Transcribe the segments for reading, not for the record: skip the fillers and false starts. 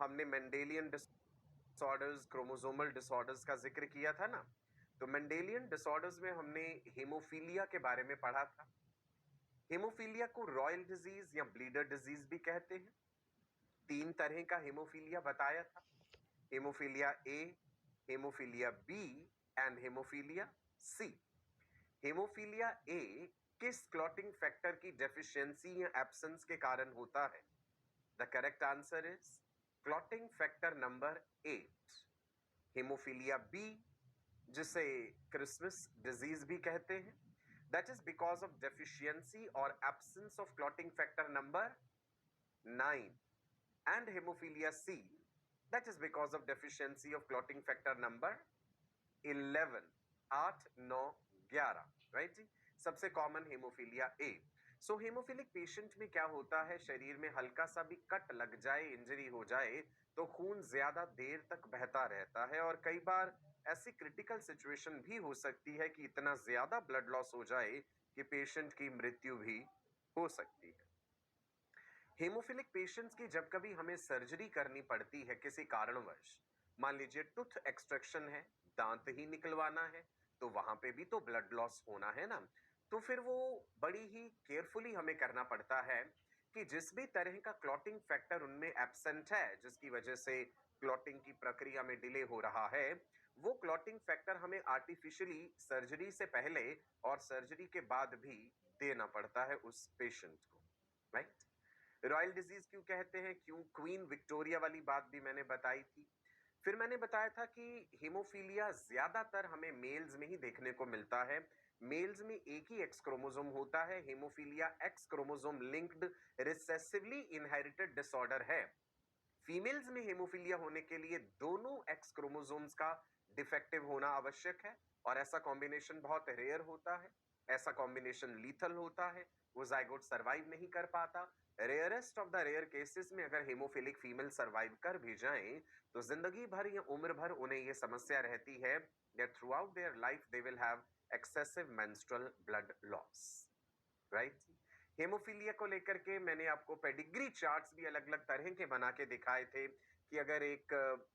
हमने Mendelian disorders, chromosomal disorders का जिक्र किया था ना। तो मेंडेलियन डिसऑर्डर्स में हमने हेमोफीलिया के बारे में पढ़ा था। हेमोफीलिया को रॉयल डिजीज या ब्लीडर डिजीज भी कहते हैं। 3 तरह का हेमोफीलिया बताया था, haemophilia A, haemophilia B and haemophilia C. Haemophilia A किस क्लॉटिंग फैक्टर की डेफिशिएंसी या एब्सेंस के कारण होता है? The correct answer is clotting factor number 8। Haemophilia B, जिसे क्रिसमस डिजीज भी कहते हैं, that is because of deficiency और absence of clotting factor number 9। And haemophilia C, that is because of deficiency of clotting factor number 11। 8, 9, 11, right जी। सबसे common haemophilia A. So haemophilic patient में क्या होता है, शरीर में हल्का सा भी कट लग जाए, इंजरी हो जाए, तो खून ज्यादा देर तक बहता रहता है और कई बार ऐसी क्रिटिकल सिचुएशन भी हो सकती है कि इतना ज्यादा ब्लड लॉस हो जाए कि पेशेंट की मृत्यु भी हो सकती है। हेमोफिलिक पेशेंट्स की जब कभी हमें सर्जरी करनी पड़ती है किसी कारणवश, मान लीजिए टूथ एक्सट्रैक्शन है, दांत ही निकलवाना है, तो वहां पे भी तो ब्लड लॉस होना है ना। तो फिर वो बड़ी ही केयरफुली हमें करना पड़ता है कि जिस भी तरह का क्लॉटिंग फैक्टर उनमें एब्सेंट है, जिसकी वजह से क्लॉटिंग की प्रक्रिया में डिले हो रहा है, वो क्लॉटिंग फैक्टर हमें आर्टिफिशियली सर्जरी से पहले और सर्जरी के बाद भी देना पड़ता है उस पेशेंट को, राइट। रॉयल डिजीज क्यों कहते हैं, क्यों क्वीन विक्टोरिया वाली बात भी मैंने बताई थी। फिर मैंने बताया था कि हेमोफीलिया ज्यादातर हमें मेल्स में ही देखने को मिलता है। मेल्स में एक ही एक्स क्रोमोसोम होता है। Haemophilia x chromosome linked recessively inherited disorder है। फीमेल्स में हेमोफीलिया होने के लिए दोनों एक्स क्रोमोसोम्स का डिफेक्टिव होना आवश्यक है और ऐसा कॉम्बिनेशन बहुत रेयर होता है। ऐसा कॉम्बिनेशन लीथल होता है, वो जाइगोट सर्वाइव नहीं कर पाता। Rarest of the rare cases में अगर हेमोफिलिक फीमेल सर्वाइव कर भी जाएं तो जिंदगी भर या उम्र भर उन्हें यह समस्या रहती है that through out their life they will have excessive menstrual blood loss, right. Haemophilia को लेकर के मैंने आपको पेडिग्री चार्ट्स भी अलग अलग तरह के बना के दिखाए थे कि अगर एक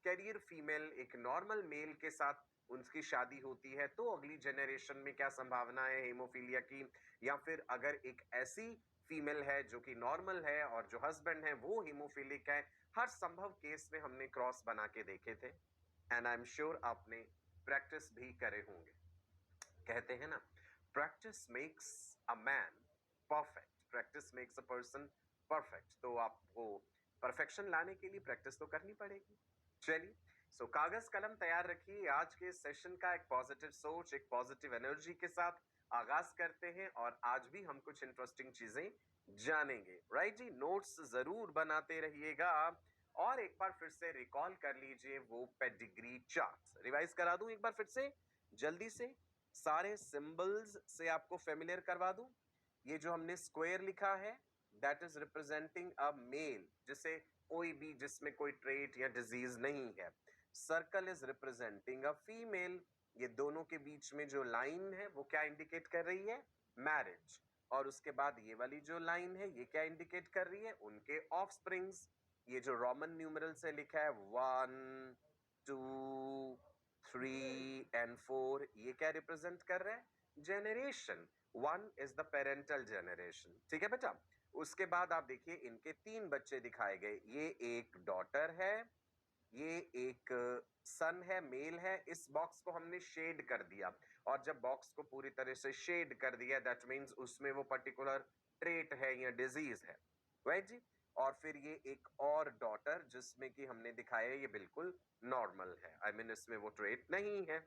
कैरियर फीमेल एक नॉर्मल मेल के साथ उनकी शादी होती है तो अगली जनरेशन में क्या संभावना है हेमोफीलिया की, या फिर अगर एक ऐसी फीमेल है जो कि नॉर्मल है और जो हस्बैंड है वो हेमोफीलिक है। हर संभव केस में हमने क्रॉस बना के देखे थे एंड आई एम श्योर आपने प्रैक्टिस भी करे होंगे। कहते हैं ना, practice makes a man perfect, practice makes a person perfect. तो आपको परफेक्शन लाने के लिए प्रैक्टिस तो करनी पड़ेगी। चलिए, सो कागज कलम तैयार रखिए। आज के सेशन का एक पॉजिटिव सोच, एक पॉजिटिव एनर्जी के साथ आगाज करते हैं और आज भी हम कुछ इंटरेस्टिंग चीजें जानेंगे, राइट जी। नोट्स जरूर बनाते रहिएगा और एक बार फिर से रिकॉल कर लीजिए वो पेडिग्री चार्ट्स। रिवाइज करा दूं एक बार फिर से जल्दी से, सारे सिंबल्स से आपको फेमिलियर करवा दूं। ये जो हमने स्क्वायर लिखा है that is representing a male, जिसे कोई भी जिसमें कोई ट्रेट या डिजीज नहीं है। Circle is representing a female. ये दोनों के बीच में जो लाइन है वो क्या इंडिकेट कर रही है, मैरिज। और उसके बाद ये वाली जो लाइन है ये क्या इंडिकेट कर रही है, उनके ऑफस्प्रिंग्स। ये जो रोमन न्यूमरल से लिखा है 1, 2, 3 एंड 4, ये क्या रिप्रेजेंट कर रहा है, generation. 1 is the parental generation, ठीक है बेटा। उसके बाद आप देखिए इनके 3 बच्चे दिखाए गए, ये एक डॉटर है, ये एक सन है, मेल है। इस बॉक्स को हमने शेड कर दिया और जब बॉक्स को पूरी तरह से शेड कर दिया दैट मीन्स उसमें वो पर्टिकुलर ट्रेट है या डिजीज है, राइट जी। और फिर ये एक और डॉटर जिसमें कि हमने दिखाया ये बिल्कुल नॉर्मल है, आई मीन इसमें वो ट्रेट नहीं है।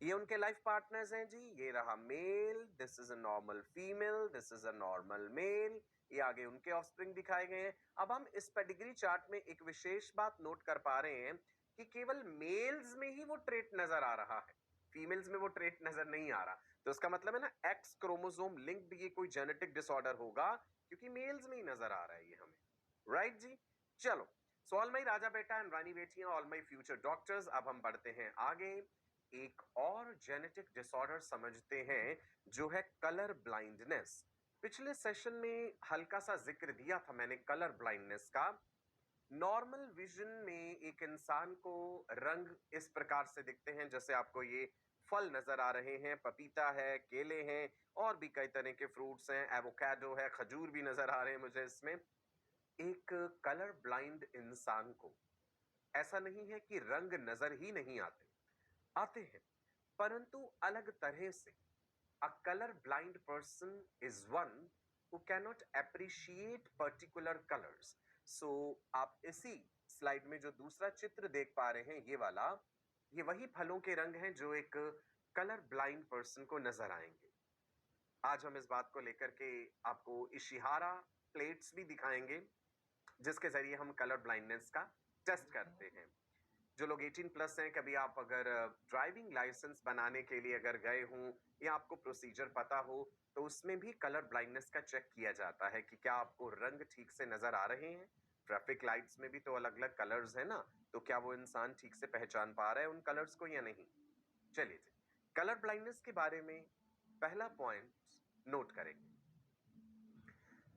ये उनके लाइफ पार्टनर्स हैं जी, ये रहा male, this is a normal female, this is a normal male. ये आगे उनके ऑफस्प्रिंग दिखाए गए हैं। अब हम इस पेडिग्री चार्ट में एक विशेष बात नोट कर पा रहे हैं कि केवल मेल्स में ही वो ट्रेट नजर आ रहा है, फीमेल्स में वो ट्रेट नजर नहीं आ रहा। तो इसका मतलब है ना एक्स क्रोमोसोम लिंक्ड ये कोई जेनेटिक डिसऑर्डर होगा क्योंकि मेल्स में ही नजर आ रहा है ये हमें, राइट जी। चलो, सो ऑल माई राजा बेटा एंड रानी बेटियां, ऑल माई फ्यूचर डॉक्टर्स, अब हम बढ़ते हैं आगे। एक और जेनेटिक डिसऑर्डर समझते हैं जो है कलर ब्लाइंडनेस। पिछले सेशन में हल्का सा जिक्र दिया था मैंने कलर ब्लाइंडनेस का। नॉर्मल विजन में एक इंसान को रंग इस प्रकार से दिखते हैं, जैसे आपको ये फल नजर आ रहे हैं, पपीता है, केले हैं, और भी कई तरह के फ्रूट्स हैं, एवोकाडो है, खजूर भी नजर आ रहे हैं मुझे इसमें। एक कलर ब्लाइंड इंसान को ऐसा नहीं है कि रंग नजर ही नहीं आते, आते हैं, परंतु अलग तरह से। A color blind person is one who cannot appreciate particular colors. So आप इसी स्लाइड में जो दूसरा चित्र देख पा रहे हैं, ये वाला, ये वही फलों के रंग हैं जो एक कलर ब्लाइंड पर्सन को नजर आएंगे। आज हम इस बात को लेकर के आपको इशिहारा प्लेट्स भी दिखाएंगे, जिसके जरिए हम कलर ब्लाइंडनेस का टेस्ट करते हैं। जो लोग 18 प्लस हैं, कभी आप अगर ड्राइविंग लाइसेंस बनाने के लिए अगर गए हों या आपको प्रोसीजर पता हो, तो उसमें भी कलर ब्लाइंडनेस का चेक किया जाता है कि क्या आपको रंग ठीक से नजर आ रहे हैं। ट्रैफिक लाइट्स में भी तो अलग अलग कलर्स है ना, तो क्या वो इंसान ठीक से पहचान पा रहा है उन कलर्स को या नहीं। चलिए जी, कलर ब्लाइंडनेस के बारे में पहला पॉइंट नोट करेंगे,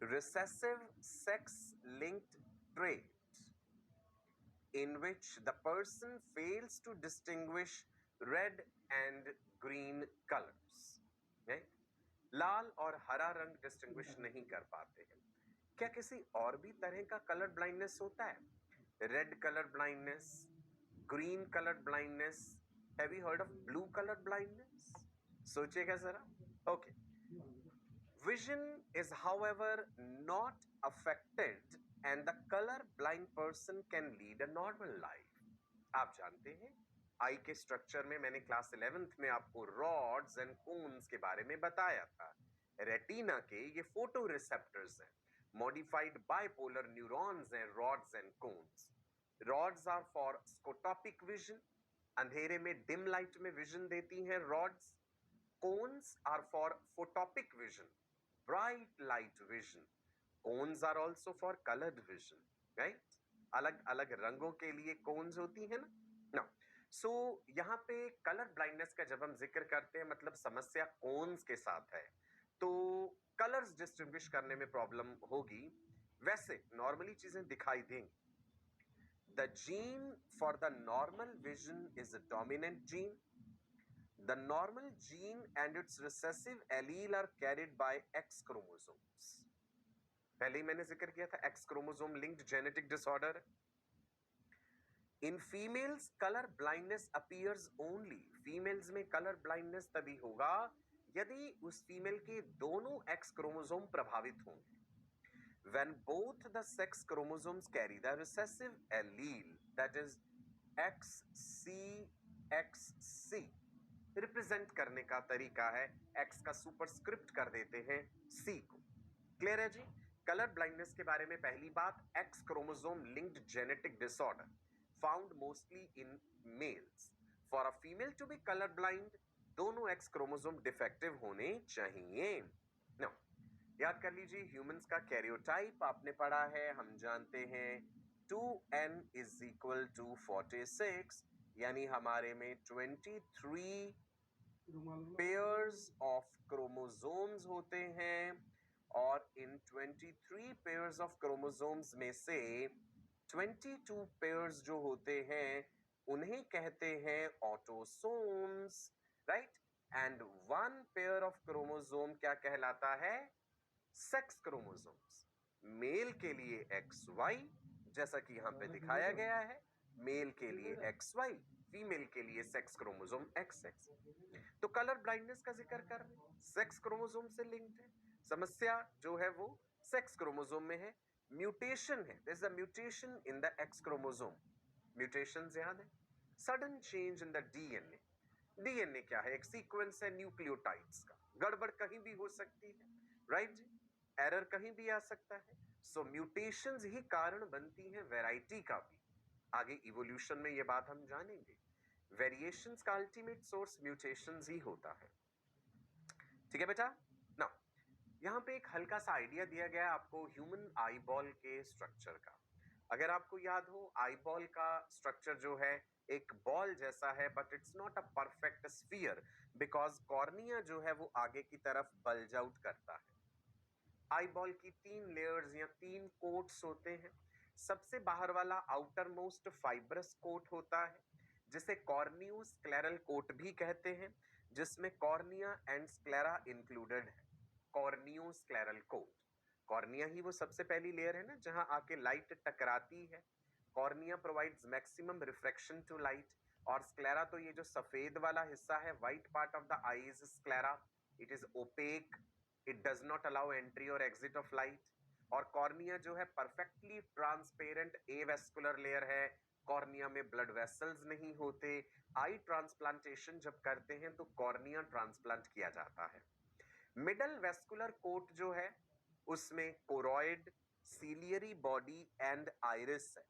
recessive sex linked trait in which the person fails to distinguish red and green colors. Right? लाल और हरा रंग डिस्टिंग्विश नहीं कर पाते हैं। क्या किसी और भी तरह का कलर ब्लाइंडनेस होता है? Red colour blindness, green colour blindness, have you heard of blue colour blindness? सोचिएगा जरा। Okay, vision is however not affected and the color blind person can lead a normal life. आप जानते हैं, आई के structure में मैंने क्लास 11th में आपको रॉड्स एंड कोन्स के बारे में बताया था। रेटिना के ये फोटो रिसेप्टर्स हैं, मॉडिफाइड बाइपोलर न्यूरॉन्स हैं rods and cones. Rods are for scotopic vision, अंधेरे में डिम लाइट में विजन देती हैं rods. Cones are for photopic vision, bright light vision. Cones are also for colored vision, right? अलग अलग रंगों के लिए कोन्स होती है ना। Now, so यहाँ पे कलर ब्लाइंडनेस का जब हम जिक्र करते हैं, मतलब समस्या कोन्स के साथ है, तो कलर्स डिस्टिंग्विश करने में प्रॉब्लम होगी। वैसे नॉर्मली चीजें दिखाई देंगी। The gene for the normal vision is a dominant gene. The normal gene and its recessive allele are carried by X chromosomes. पहले ही मैंने जिक्र किया था, X chromosome linked genetic disorder. In females, color blindness appears only. Females में color blindness तभी होगा यदि उस फीमेल के दोनों X chromosome प्रभावित होंगे. When both the sex chromosomes carry the recessive allele, that is XCXC. Represent करने का तरीका है, एक्स का सुपरस्क्रिप्ट कर देते हैं सी को। क्लियर है जी? कलर ब्लाइंडनेस के बारे में पहली बात, X chromosome linked genetic disorder found mostly in males. For a female to be colour blind, दोनों एक्स क्रोमोसोम डिफेक्टिव होने चाहिए। नो, याद कर लीजिए, ह्यूमंस का कैरियोटाइप आपने पढ़ा है, हम जानते हैं 2n इज इक्वल टू 46, यानी हमारे में 23 पेयर्स ऑफ क्रोमोसोम्स होते हैं, और इन 23 पेयर्स ऑफ क्रोमोसोम्स में से 22 पेयर्स जो होते हैं उन्हें कहते हैं autosomes, right? And one pair of chromosome क्या कहलाता है? Sex chromosomes. मेल के लिए XY, जैसा कि यहां पे दिखाया गया है, मेल के लिए XY, फीमेल के लिए सेक्स क्रोमोसोम XX। तो कलर ब्लाइंडनेस का जिक्र कर रहे हैं, सेक्स क्रोमोसोम से लिंक्ड है। समस्या जो है वो सेक्स क्रोमोसोम में है, म्यूटेशन है, there is a mutation in the X chromosome. Mutations याद है, sudden change in the DNA. DNA क्या है? एक सीक्वेंस है न्यूक्लियोटाइड्स का, गड़बड़ कहीं भी हो सकती है, राइट? एरर कहीं भी आ सकता है। सो म्यूटेशंस ही कारण बनती हैं वैरायटी का भी। आगे इवोल्यूशन में ये बात हम जानेंगे, वेरिएशंस का अल्टीमेट सोर्स म्यूटेशंस ही होता है। ठीक है बेटा? ना, यहां पे एक हल्का सा आइडिया दिया गया आपको ह्यूमन आईबॉल के स्ट्रक्चर का। अगर आपको याद हो, आईबॉल का स्ट्रक्चर जो है एक बॉल जैसा है, but it's not a perfect sphere, because cornea जो है वो आगे की तरफ बल्ज आउट करता है। आईबॉल की 3 लेयर्स या 3 कोट्स होते हैं। सबसे बाहर वाला आउटर मोस्ट फाइब्रस कोट होता है, जिसे कॉर्नियो स्क्लेरल कोट भी कहते हैं, जिसमें कॉर्निया एंड स्क्लेरा इंक्लूडेड है। कॉर्नियो स्क्लेरल कोट, कॉर्निया ही वो सबसे पहली लेयर है ना जहां आके लाइट टकराती है। Cornea provides maximum refraction to light, और स्क्लेरा तो ये जो सफेद वाला हिस्सा है, white part of the eye is sclera, it is opaque, it does not allow entry और एग्जिट ऑफ लाइट। और कॉर्निया जो है परफेक्टली ट्रांसपेरेंट एवेस्कुलर लेयर है, कॉर्निया में ब्लड वेसल्स नहीं होते। आई ट्रांसप्लांटेशन जब करते हैं तो कॉर्निया ट्रांसप्लांट किया जाता है। मिडल वेस्कुलर कोट जो है उसमें choroid, ciliary body and iris है।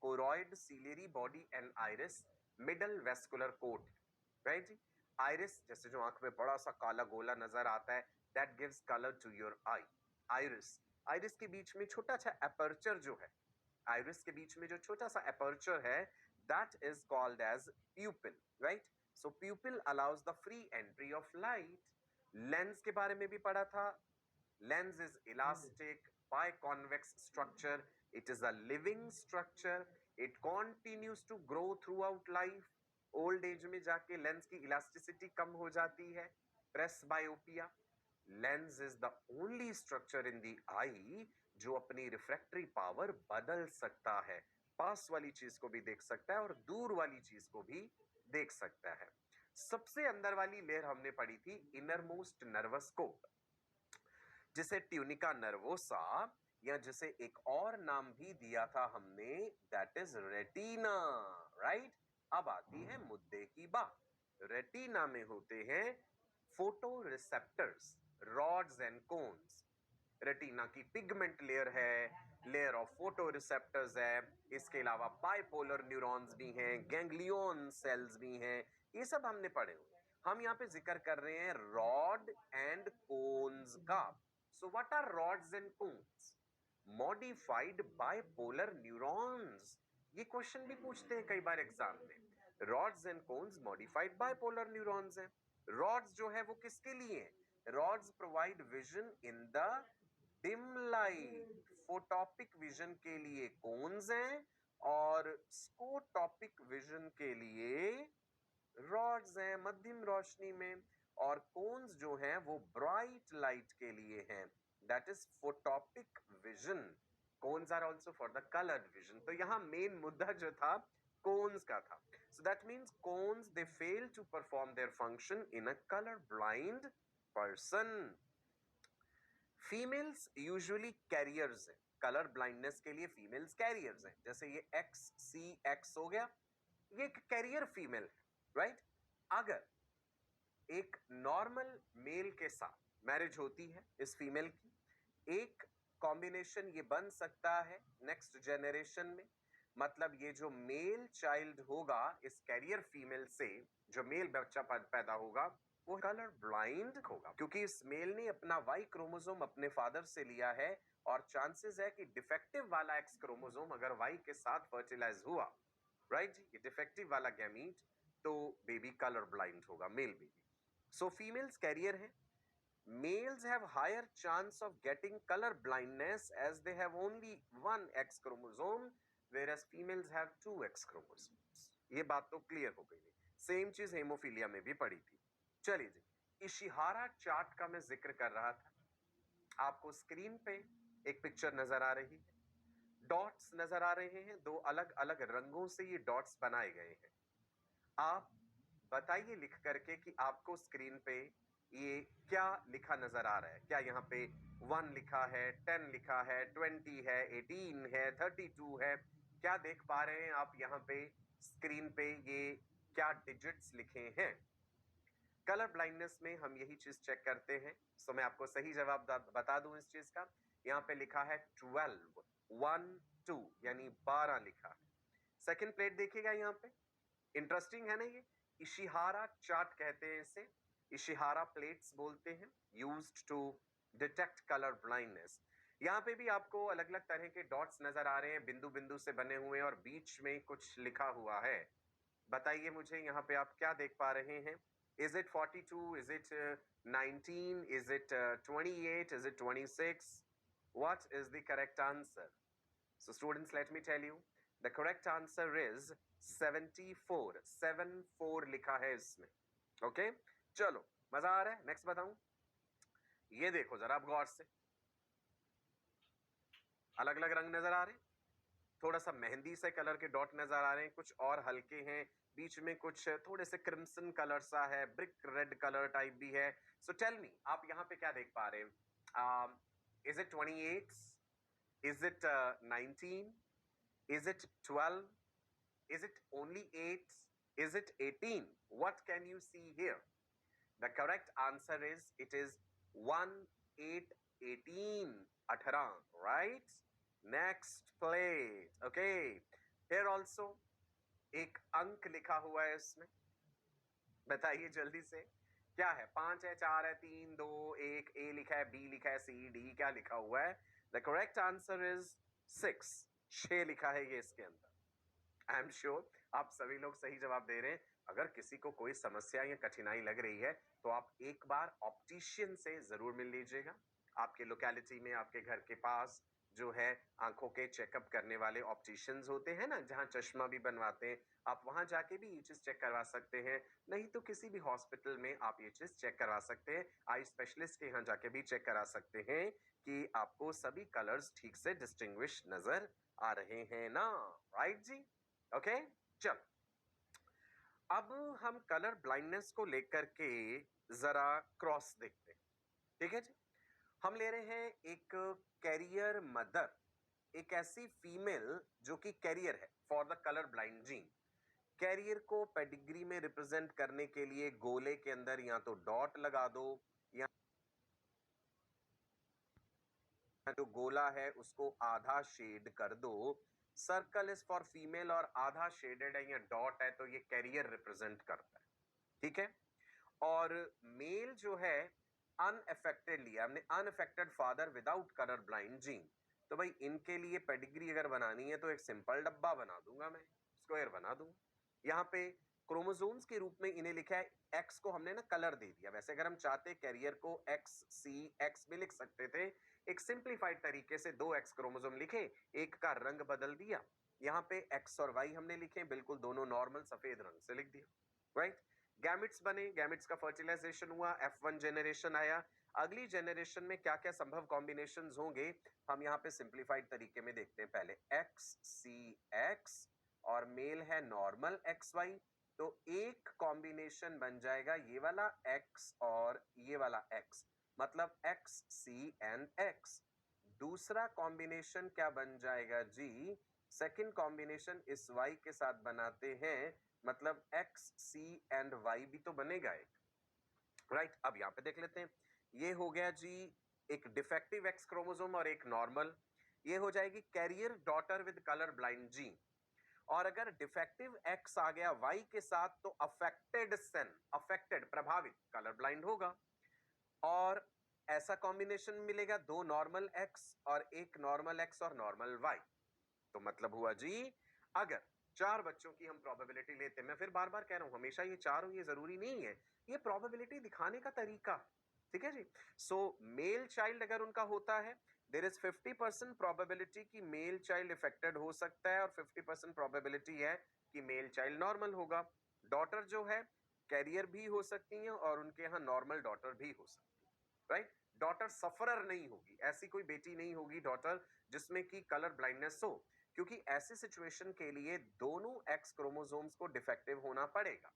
Choroid, ciliary body and iris middle vascular coat है, राइट जी। आइरिस जैसे जो आंख में बड़ा सा काला गोला नजर आता है, that gives colour to your eye. Iris, iris के बीच में छोटा सा एपर्चर जो है, आइरिस के बीच में जो छोटा सा एपर्चर है, that is called as pupil, right. So pupil allows the free entry of light. Lens के बारे में भी पढ़ा था। Lens is elastic biconvex structure, it is a living structure, it continues to grow throughout life। Old age में जाके lens की elasticity कम हो जाती है, presbyopia. Lens is the only structure in the eye जो अपनी रिफ्रैक्टरी पावर बदल सकता है, पास वाली चीज को भी देख सकता है और दूर वाली चीज को भी देख सकता है। सबसे अंदर वाली लेयर हमने पढ़ी थी इनर मोस्ट नर्वस कोट, जिसे ट्यूनिका नर्वोसा, या जिसे एक और नाम भी दिया था हमने, दैट इज रेटिना, राइट। अब आती है मुद्दे की बात। रेटिना में होते हैं photoreceptors, rods and cones. Retina की पिगमेंट लेयर है, लेयर ऑफ फोटो रिसेप्टर्स है, इसके अलावा बाइपोलर न्यूरॉन्स भी हैं, गैंग्लियन सेल्स भी हैं, ये सब हमने पढ़े हुए। हम यहाँ पे जिक्र कर रहे हैं रॉड एंड कोन्स का। So what are rods and cones? Modified bipolar neurons. ये क्वेश्चन भी पूछते हैं कई बार एग्जाम में। Rods and cones modified bipolar neurons हैं। रॉड्स जो है वो किसके लिए है? Rods provide vision in the dim light, photopic vision के लिए कोन्स हैं, और स्कोटोपिक विजन के लिए रॉड्स हैं, मध्यम रोशनी में। और कोन्स जो हैं वो ब्राइट लाइट के लिए हैं, that is photopic vision. Cones are also for the coloured vision. तो यहां मेन मुद्दा जो था कोन्स का था। So that means cones they fail to perform their function in a colour blind person. Females usually carriers हैं, colour blindness के लिए फीमेल्स कैरियर्स हैं। जैसे ये XCX हो गया, ये एक कैरियर फीमेल है, राइट। अगर एक नॉर्मल मेल के साथ मैरिज होती है इस फीमेल की, एक कॉम्बिनेशन ये बन सकता है नेक्स्ट जनरेशन में, मतलब ये जो मेल चाइल्ड होगा इस कैरियर फीमेल से, जो मेल बच्चा पैदा होगा, वो कलर ब्लाइंड होगा, क्योंकि इस मेल ने अपना वाई क्रोमोसोम अपने फादर से लिया है, और चांसेस है कि डिफेक्टिव वाला एक्स क्रोमोसोम अगर वाई के साथ फर्टिलाइज हुआ, राइट, ये डिफेक्टिव वाला गैमीट, तो बेबी कलर ब्लाइंड होगा, मेल बेबी। सो फीमेल्स कैरियर है। Males have higher chance of getting color blindness as they have only one X chromosome, whereas females have two X chromosomes। ये बात तो clear हो गई। Same चीज haemophilia में भी पड़ी थी। चलिए जी, इशिहारा चार्ट का मैं जिक्र कर रहा था। आपको स्क्रीन पे एक पिक्चर नजर आ रही है, डॉट्स नजर आ रहे हैं, दो अलग अलग रंगों से ये डॉट्स बनाए गए हैं। आप बताइए लिख करके कि आपको स्क्रीन पे ये क्या लिखा नजर आ रहा है। क्या यहाँ पे 1 लिखा है, 10 लिखा है, 20 है, 18 है, 32 है? क्या देख पा रहे हैं आप यहाँ पे स्क्रीन पे? ये क्या डिजिट्स लिखे हैं? कलर ब्लाइंडनेस में हम यही चीज चेक करते हैं। सो मैं आपको सही जवाब बता दूं इस चीज का। यहाँ पे लिखा है 12, 1 2 यानी 12 लिखा है। सेकेंड प्लेट देखिएगा यहाँ पे, इंटरेस्टिंग है ना ये। इशिहारा चार्ट कहते हैं इसे, इशिहारा प्लेट्स बोलते हैं, used to detect colour blindness. यहाँ पे भी आपको अलग अलग तरह के डॉट्स नजर आ रहे हैं, बिंदु बिंदु से बने हुए, और बीच में कुछ लिखा हुआ है। बताइए मुझे यहाँ पे आप क्या देख पा रहे हैं? Is it 42? Is it 19? Is it 28? Is it 26? What is the correct answer? So students, let me tell you, the correct answer is 74. 74 लिखा है इसमें. Okay? चलो, मजा आ रहा है? नेक्स्ट बताऊं. ये देखो जरा आप गौर से, अलग अलग रंग नजर आ रहे हैं, थोड़ा सा मेहंदी से कलर के डॉट नजर आ रहे हैं, कुछ और हल्के हैं, बीच में कुछ थोड़े से क्रिम्सन कलर सा है, ब्रिक रेड कलर टाइप भी है. सो टेल मी, आप यहाँ पे क्या देख पा रहे हैं? Is it 28? Is it 19? Is it 12? Is it only 8? Is it 18? What can you see here? The correct answer is, it is 1, 8, 18, 18, right? Next plate. Okay. Here also एक अंक लिखा हुआ है इसमें. बताइए जल्दी से, क्या है? 5 है, 4 है, 3, 2, 1. ए लिखा है, बी लिखा है, सी, डी क्या लिखा हुआ है? The correct answer is 6. 6 लिखा है ये इसके अंदर. आई एम श्योर आप सभी लोग सही जवाब दे रहे हैं. अगर किसी को कोई समस्या या कठिनाई लग रही है तो आप एक बार ऑप्टिशियन से जरूर मिल लीजिएगा. आपके लोकेलिटी में, आपके घर के पास जो है आंखों के चेकअप करने वाले ऑप्टिशियंस होते हैं ना, जहां चश्मा भी बनवाते हैं, आप वहां जाके भी ये चीज चेक करवा सकते हैं. नहीं तो किसी भी हॉस्पिटल में आप ये चीज चेक करवा सकते हैं. आई स्पेशलिस्ट के यहाँ जाके भी चेक करा सकते हैं कि आपको सभी कलर्स ठीक से डिस्टिंग्विश नजर आ रहे हैं ना. राइट जी? ओके. चल, अब हम कलर ब्लाइंडनेस को लेकर के जरा क्रॉस देखते हैं. ठीक है जी. हम ले रहे हैं एक कैरियर मदर, एक ऐसी फीमेल जो कि कैरियर है for the colour blind gene. Carrier को पेडिग्री में रिप्रेजेंट करने के लिए गोले के अंदर या तो डॉट लगा दो, या जो गोला है उसको आधा शेड कर दो. सर्कल इज फॉर फीमेल और आधा शेडेड है या डॉट है तो ये कैरियर रिप्रेजेंट करता है. ठीक है. और मेल जो है अनअफेक्टेड लिया हमने, unaffected father without colour blind gene. तो भाई इनके लिए पेडिग्री अगर बनानी है तो एक सिंपल डब्बा बना दूंगा मैं, स्क्वायर बना दूंगा. यहाँ पे क्रोमोसोम्स के रूप में इन्हें लिखा है, एक्स को हमने ना कलर दे दिया. वैसे अगर हम चाहते कैरियर को एक्स सी एक्स भी लिख सकते थे. एक सिंप्लीफाइड तरीके से 2 एक्स क्रोमोसोम लिखे, एक का रंग बदल दिया. यहाँ पे एक्स और वाई हमने लिखे, बिल्कुल दोनों नॉर्मल सफेद रंग से लिख दिया. राइट. गैमेट्स बने, गैमेट्स का फर्टिलाइजेशन हुआ, F1 जेनरेशन आया. अगली जेनरेशन में क्या क्या संभव कॉम्बिनेशंस होंगे हम यहाँ पे सिंप्लीफाइड तरीके में देखते हैं. पहले एक्स सी एक्स और मेल है नॉर्मल एक्स वाई, तो एक कॉम्बिनेशन बन जाएगा ये वाला एक्स और ये वाला एक्स, मतलब एक्स सी एंड एक्स. दूसरा कॉम्बिनेशन क्या बन जाएगा जी? सेकंड कॉम्बिनेशन इस वाई के साथ बनाते हैं, मतलब एक्स सी एंड वाई भी तो बनेगा एक. राइट. अब यहां पे देख लेते हैं, ये हो गया जी एक डिफेक्टिव एक्स क्रोमोसोम और एक नॉर्मल. ये हो जाएगी carrier daughter with colour blind gene. और अगर डिफेक्टिव एक्स आ गया वाई के साथ तो अफेक्टेड सन, अफेक्टेड प्रभावित कलर ब्लाइंड होगा. और ऐसा कॉम्बिनेशन मिलेगा 2 नॉर्मल एक्स और एक नॉर्मल एक्स और नॉर्मल वाई. तो मतलब हुआ जी, अगर 4 बच्चों की हम प्रोबेबिलिटी लेते हैं, मैं फिर बार बार कह रहा हूं हमेशा ये 4 हो ये जरूरी नहीं है, ये प्रोबेबिलिटी दिखाने का तरीका. ठीक है जी. सो मेल चाइल्ड अगर उनका होता है, देयर इज 50% प्रोबेबिलिटी कि मेल चाइल्ड इफेक्टेड हो सकता है और 50% प्रोबेबिलिटी है कि मेल चाइल्ड नॉर्मल होगा. डॉटर जो है कैरियर भी हो सकती है और उनके यहाँ नॉर्मल डॉटर भी हो सकती है. राइट. डॉटर सफरर नहीं होगी, ऐसी कोई बेटी नहीं होगी डॉटर जिसमें कि कलर ब्लाइंडनेस हो, क्योंकि ऐसी सिचुएशन के लिए दोनों एक्स क्रोमोसोम्स को डिफेक्टिव होना पड़ेगा.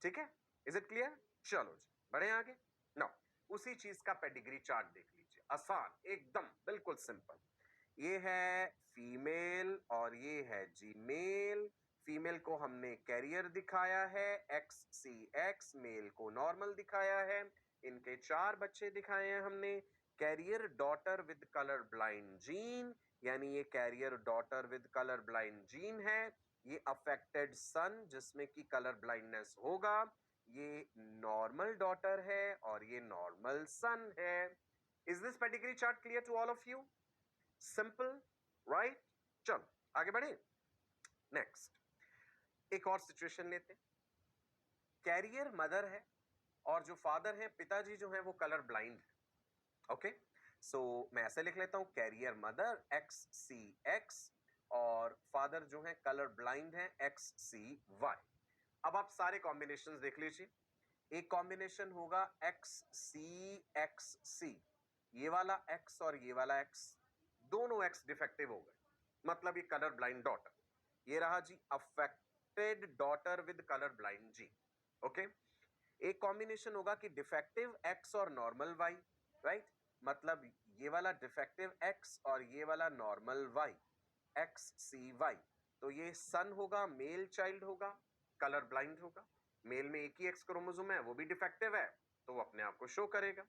ठीक है. Is it clear? चलो जी बढ़े आगे. नाउ उसी चीज का पेडिग्री चार्ट देख लीजिए, आसान एकदम, बिल्कुल सिंपल. ये है फीमेल और ये है जी मेल. फीमेल को हमने कैरियर दिखाया है एक्स सी एक्स, मेल को नॉर्मल दिखाया है. इनके 4 बच्चे दिखाए हैं हमने. Carrier daughter with colour blind gene, यानी ये carrier daughter with colour blind gene है. ये अफेक्टेड सन जिसमें कि कलर ब्लाइंडनेस होगा. ये नॉर्मल डॉटर है और ये नॉर्मल सन है. Is this pedigree chart clear to all of you? Simple. Right. चलो आगे बढ़े. नेक्स्ट एक और सिचुएशन लेते हैं. कैरियर मदर है और जो फादर है, पिताजी जो है वो कलर ब्लाइंड है. ओके. सो मैं ऐसे लिख लेता हूं, कैरियर मदर XCX और फादर जो है कलर ब्लाइंड है XCY। अब आप सारे कॉम्बिनेशंस देख लीजिए। एक कॉम्बिनेशन होगा XCXC, ये वाला X और ये वाला X, दोनों X डिफेक्टिव हो गए, मतलब ये कलर ब्लाइंड डॉटर। ये रहा जी affected daughter with colour blind जी। ओके, एक कॉम्बिनेशन होगा कि डिफेक्टिव X और नॉर्मल Y, राइट, मतलब ये वाला डिफेक्टिव X और ये वाला नॉर्मल Y, XCY। तो ये सन होगा, मेल चाइल्ड होगा, कलर ब्लाइंड होगा। मेल में एक ही X क्रोमोसोम है, वो भी डिफेक्टिव है, तो वो अपने आप को शो करेगा।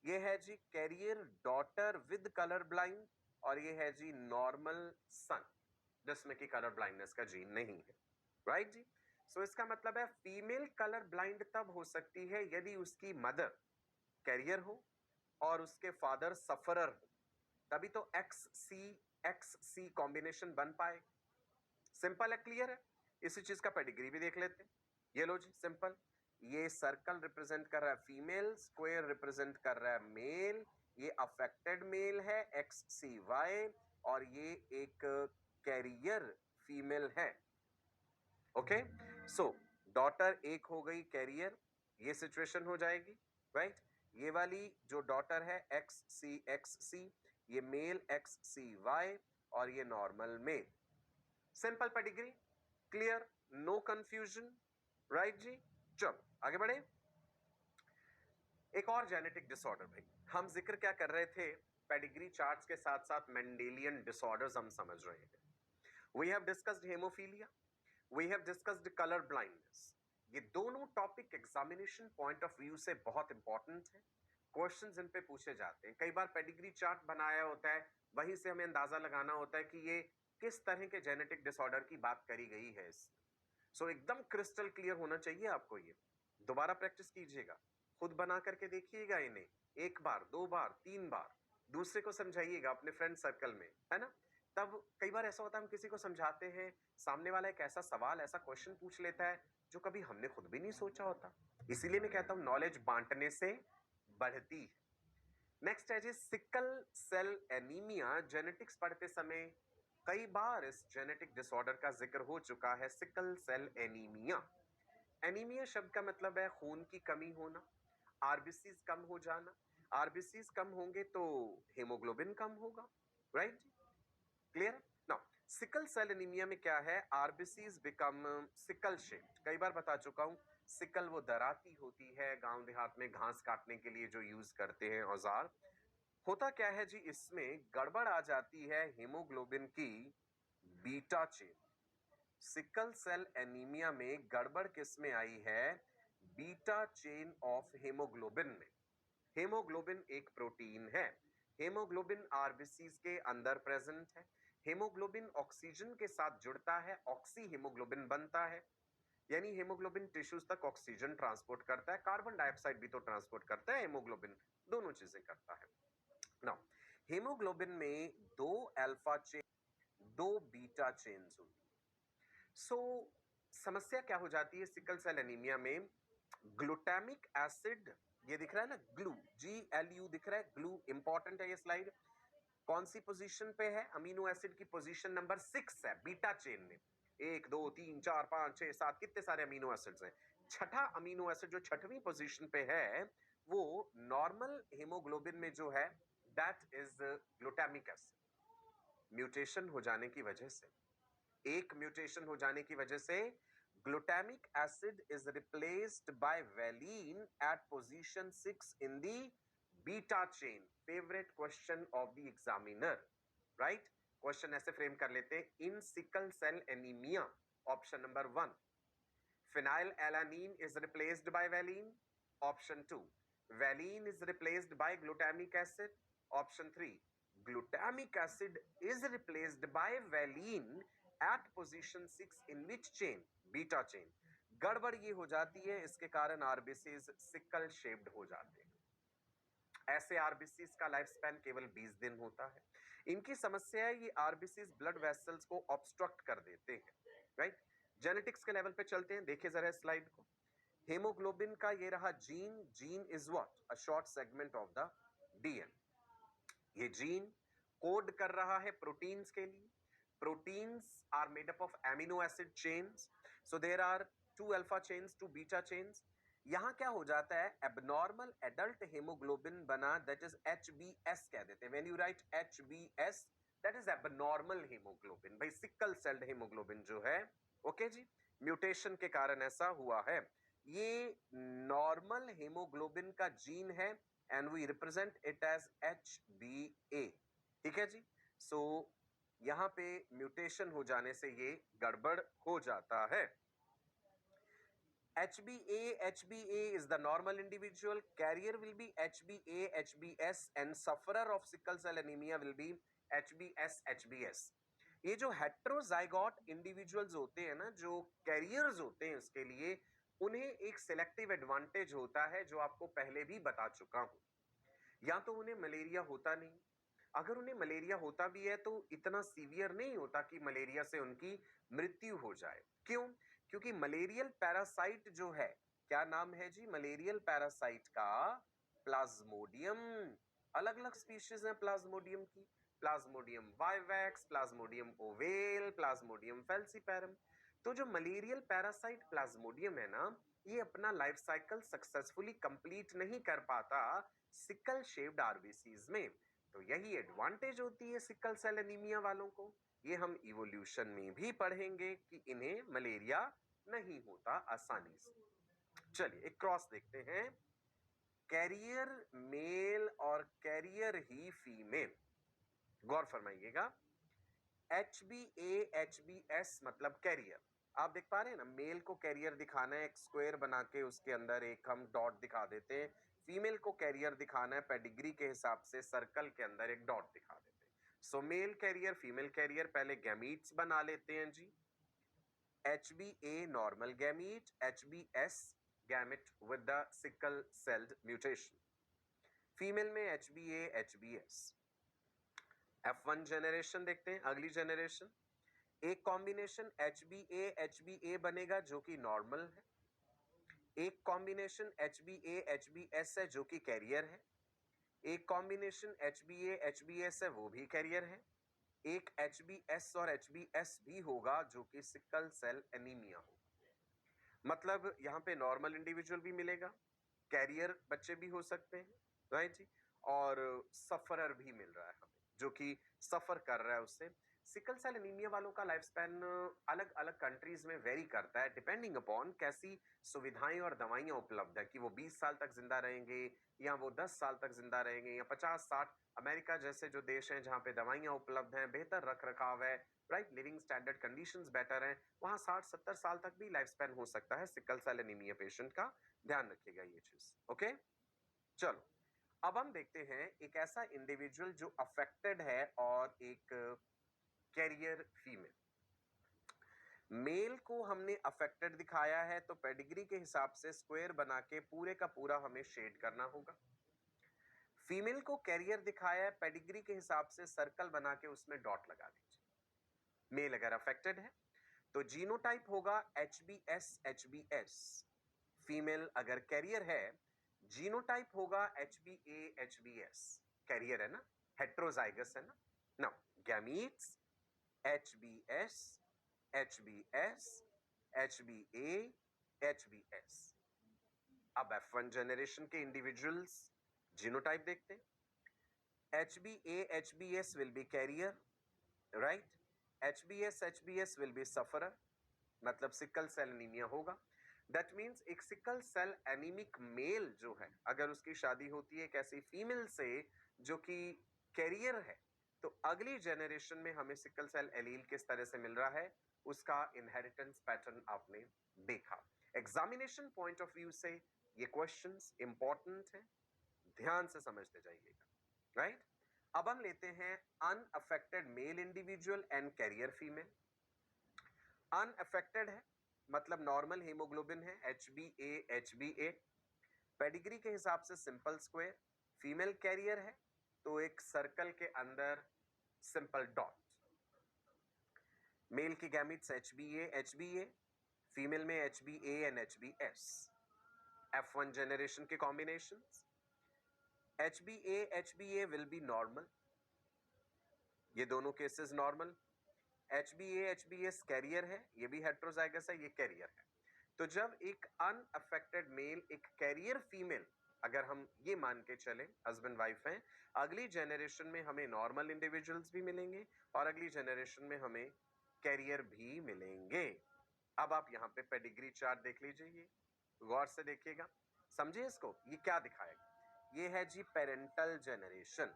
ये है जी carrier daughter with colour blind, और ये है जी नॉर्मल सन जिसमें कि कलर ब्लाइंडनेस का जीन नहीं है, राइट जी। सो इसका मतलब है फीमेल कलर ब्लाइंड तब हो सकती है यदि उसकी मदर कैरियर हो और उसके फादर सफरर हो, तभी तो XC कॉम्बिनेशन बन पाए। सिंपल है, क्लियर है। इसी चीज का पेडिग्री भी देख लेते हैं। ये लो जी, सिंपल। ये सर्कल रिप्रेजेंट कर रहा है फीमेल, स्क्वायर रिप्रेजेंट कर रहा है मेल, ये अफेक्टेड मेल है XCY, और ये एक कैरियर फीमेल है। ओके, सो डॉटर एक हो गई कैरियर, ये सिचुएशन हो जाएगी, राइट। ये वाली जो डॉटर है XCXC, ये मेल XCY, और ये normal male. Simple pedigree, clear, no confusion, right जी। चलो आगे बढ़े। एक और जेनेटिक डिसऑर्डर भाई, हम जिक्र क्या कर रहे थे, पेडिग्री चार्ट्स के साथ साथ मेंडेलियन डिसऑर्डर्स हम समझ रहे हैं। We have discussed haemophilia, we have discussed colour blindness. ये दोनों topic examination point of view से बहुत इंपॉर्टेंट है। क्वेश्चंस इन पे पूछे जाते हैं। कई बार पेडिग्री चार्ट बनाया होता है, वहीं से हमें अंदाजा लगाना होता है कि ये किस तरह के जेनेटिक डिसऑर्डर की बात करी गई है इसमें। सो एकदम क्रिस्टल क्लियर होना चाहिए आपको। ये दोबारा प्रैक्टिस कीजिएगा, खुद बना करके देखिएगा इन्हें, एक बार, दो बार, तीन बार, दूसरे को समझाइएगा अपने फ्रेंड सर्कल में, है ना। तब कई बार ऐसा होता है हम किसी को समझाते हैं, सामने वाला एक ऐसा सवाल, ऐसा क्वेश्चन पूछ लेता है जो कभी हमने खुद भी नहीं सोचा होता। इसीलिए मैं कहता हूं नॉलेज बांटने से बढ़ती है। नेक्स्ट है जी सिकल सेल एनीमिया। जेनेटिक्स पढ़ते समय कई बार इस जेनेटिक डिसऑर्डर का जिक्र हो चुका है, सिकल सेल एनीमिया। एनीमिया शब्द का मतलब है खून की कमी होना, आरबीसीज कम हो जाना। आरबीसीज कम होंगे तो हेमोग्लोबिन कम होगा, right, clear. Now sickle cell anaemia में क्या है, आरबीसीज बिकम सिकल शेप्ड। कई बार बता चुका हूं, सिकल वो दराती होती है गांव देहात में घास काटने के लिए जो यूज करते हैं औजार। होता क्या है जी, इसमें गड़बड़ आ जाती है हेमोग्लोबिन की beta chain. Sickle cell anaemia में गड़बड़ किस में आई है, बीटा चेन ऑफ हेमोग्लोबिन में। हेमोग्लोबिन एक प्रोटीन है, हेमोग्लोबिन आरबीसीज के अंदर प्रेजेंट है। हेमोग्लोबिन ऑक्सीजन के साथ जुड़ता है, ऑक्सी हेमोग्लोबिन बनता है, यानी हेमोग्लोबिन टिश्यूज तक ऑक्सीजन ट्रांसपोर्ट करता है, कार्बन डाइऑक्साइड भी तो ट्रांसपोर्ट करता है, हेमोग्लोबिन दोनों चीजें करता है। नाउ हेमोग्लोबिन में दो अल्फा चेन, दो बीटा चेन्स होती है। सो समस्या क्या हो जाती है सिकल सेल एनीमिया में, ग्लूटामिक एसिड, ये दिख रहा है ना, ग्लू, GLU दिख रहा है, ग्लू इंपॉर्टेंट है। ये स्लाइड कौन सी पोजीशन पे है, अमीनो एसिड की पोजीशन नंबर 6 है बीटा चेन में। 1 2 3 4 5 6 7 कितने सारे अमीनो एसिड्स हैं। छठा अमीनो एसिड जो छठवीं पोजीशन पे है, वो नॉर्मल हेमोग्लोबिन में जो है that is glutamic acid. Mutation हो जाने की वजह से, एक म्यूटेशन हो जाने की वजह से glutamic acid is replaced by valine at position 6 in the beta chain. Favourite question of the examiner, right. Question ऐसे फ्रेम कर लेते हैं, in sickle cell anaemia option number 1 phenylalanine is replaced by valine, option 2 valine is replaced by glutamic acid, option 3 glutamic acid is replaced by valine at position 6 in which chain, beta chain। गड़बड़ ये हो जाती है, इसके कारण RBCs sickle shaped हो जाते हैं। ऐसे आरबीसीज का लाइफ स्पैन केवल 20 दिन होता है। इनकी समस्या है ये आरबीसीज ब्लड वेसल्स को ऑब्स्ट्रक्ट कर देते हैं, राइट। जेनेटिक्स के लेवल पे चलते हैं, देखिए जरा स्लाइड को। हेमोग्लोबिन का ये रहा gene, gene is what, a short segment of the DNA. ये जीन कोड कर रहा है प्रोटीन्स के लिए. Proteins are made up of amino acid chains, so there are 2 alpha chains, 2 beta chains. यहां क्या हो जाता है, एबनॉर्मल एडल्ट हेमोग्लोबिन बना, दैट इज HbS कह देते हैं. When you write HbS, that is abnormal haemoglobin. भाई सिकल सेल्ड हेमोग्लोबिन जो है, ओके जी, म्यूटेशन के कारण ऐसा हुआ है. ये नॉर्मल हेमोग्लोबिन का जीन है and we represent it as HbA. ठीक है जी. सो यहां पे म्यूटेशन हो जाने से ये गड़बड़ हो जाता है. HbA is the normal individual. Carrier will be HbA, HbS, and sufferer of sickle cell anemia will be HbS. ये जो हेट्रोजाइगोट इंडिविजुअल्स होते हैं ना, जो कैरियर्स होते हैं, उसके लिए उन्हें एक सिलेक्टिव एडवांटेज होता है जो आपको पहले भी बता चुका हूं. या तो उन्हें मलेरिया होता नहीं, अगर उन्हें मलेरिया होता भी है तो इतना सीवियर नहीं होता कि मलेरिया से उनकी मृत्यु हो जाए. क्यों? क्योंकि मलेरियल पैरासाइट जो है, क्या नाम है जी मलेरियल पैरासाइट का? प्लाज्मोडियम. अलग अलग स्पीशीज हैं प्लाज्मोडियम की. Plasmodium vivax, Plasmodium oval, Plasmodium falciparum. तो जो मलेरियल पैरासाइट प्लाज्मोडियम है ना, ये अपना लाइफ साइकिल सक्सेसफुली कंप्लीट नहीं कर पाता सिकल शेप्ड आरबीसीज में. तो यही एडवांटेज होती है सिकल सेल एनीमिया वालों को. ये हम इवोल्यूशन में भी पढ़ेंगे कि इन्हें मलेरिया नहीं होता आसानी से. चलिए एक क्रॉस देखते हैं. कैरियर मेल और कैरियर ही फीमेल. गौर फरमाइएगा. HbA HbS मतलब कैरियर. आप देख पा रहे हैं ना, मेल को कैरियर दिखाना है, एक स्क्वायर बना के उसके अंदर एक हम डॉट दिखा देते हैं. फीमेल को कैरियर दिखाना है, पेडिग्री के हिसाब से सर्कल के अंदर एक डॉट दिखा देते हैं. सो मेल कैरियर, फीमेल कैरियर. पहले गैमीट्स बना लेते हैं जी. HbA normal gamete, HbS gamete with the sickle sailed mutation. Female में HbA HbS. F1 जनरेशन देखते हैं, अगली जनरेशन. एक कॉम्बिनेशन HbA HbA बनेगा जो कि नॉर्मल है. एक कॉम्बिनेशन HbA HbS है जो कि कैरियर है. एक कॉम्बिनेशन HbA HbS है, वो भी कैरियर है. एक HbS और HbS भी होगा जो कि सिकल सेल एनीमिया हो. मतलब यहाँ पे नॉर्मल इंडिविजुअल भी मिलेगा, कैरियर बच्चे भी हो सकते हैं, राइट जी, और सफरर भी मिल रहा है हमें जो कि सफर कर रहा है उससे. सिकल सेल एनीमिया वालों का लाइफ स्पैन अलग अलग कंट्रीज में वेरी करता है डिपेंडिंग अपॉन कैसी सुविधाएं और दवाइयां उपलब्ध है, कि वो 20 साल तक जिंदा रहेंगे या वो 10 साल तक जिंदा रहेंगे या 50-60. अमेरिका जैसे जो देश हैं जहां पे दवाइयां उपलब्ध हैं, बेहतर रख रखाव है, right, living standard conditions better हैं, वहां 60-70 साल तक भी लाइफ स्पैन हो सकता है सिकल सेल एनीमिया पेशेंट का. ध्यान रखिएगा ये चीज. ओके, चलो अब हम देखते हैं एक ऐसा इंडिविजुअल जो अफेक्टेड है और एक कैरियर फीमेल. मेल को हमने अफेक्टेड दिखाया है तो पेडिग्री के हिसाब से स्क्वायर बना के पूरे का पूरा हमें शेड करना होगा. फीमेल को कैरियर दिखाया है, पेडिग्री के हिसाब से सर्कल बना के उसमें डॉट लगा दीजिए. मेल अगर अफेक्टेड है तो जीनोटाइप होगा HbS HbS. फीमेल अगर कैरियर है, जीनोटाइप होगा HbA HbS. कैरियर है ना, हेट्रोजाइगस है ना. Now gametes HbS HbS HbA HbS. अब F1 जनरेशन के इंडिविजुअल्स जीनोटाइप देखते हैं. HbA HbS will be carrier, right? HbS HbS will be sufferer, मतलब सिकल सेल एनीमिया होगा. दैट मीन्स एक सिकल सेल एनीमिक मेल जो है, अगर उसकी शादी होती है कैसी फीमेल से जो कि कैरियर है, तो अगली जनरेशन में हमें सिकल सेल एलील किस तरह से मिल रहा है, उसका इनहेरिटेंस पैटर्न आपने देखा. एग्जामिनेशन पॉइंट ऑफ व्यू से ये क्वेश्चंस इंपॉर्टेंट है, ध्यान से समझते जाइएगा, राइट. अब हम लेते हैं unaffected male individual and carrier female. Unaffected है मतलब नॉर्मल हेमोग्लोबिन है, HbA HbA. पेडिग्री के हिसाब से सिंपल स्क्वायर. फीमेल कैरियर है तो एक सर्कल के अंदर सिंपल डॉट. मेल की गैमिट्स HbA HbA, फीमेल में HbA and HbS. F1 generation के combinations. HbA HbA will be normal, ये दोनों केसेस नॉर्मल। HbA कैरियर है, ये भी हेट्रोजाइगस है, ये कैरियर है। तो जब एक अनअफेक्टेड मेल एक कैरियर फीमेल, अगर हम ये मान के चले हस्बैंड वाइफ हैं, अगली जनरेशन में हमें नॉर्मल इंडिविजुअल्स भी मिलेंगे और अगली जनरेशन में हमें कैरियर भी मिलेंगे। अब आप यहाँ पे पेडिग्री चार्ट देख लीजिए, गौर से देखिएगा, समझिए इसको। ये क्या दिखाएगा? ये है जी parental generation,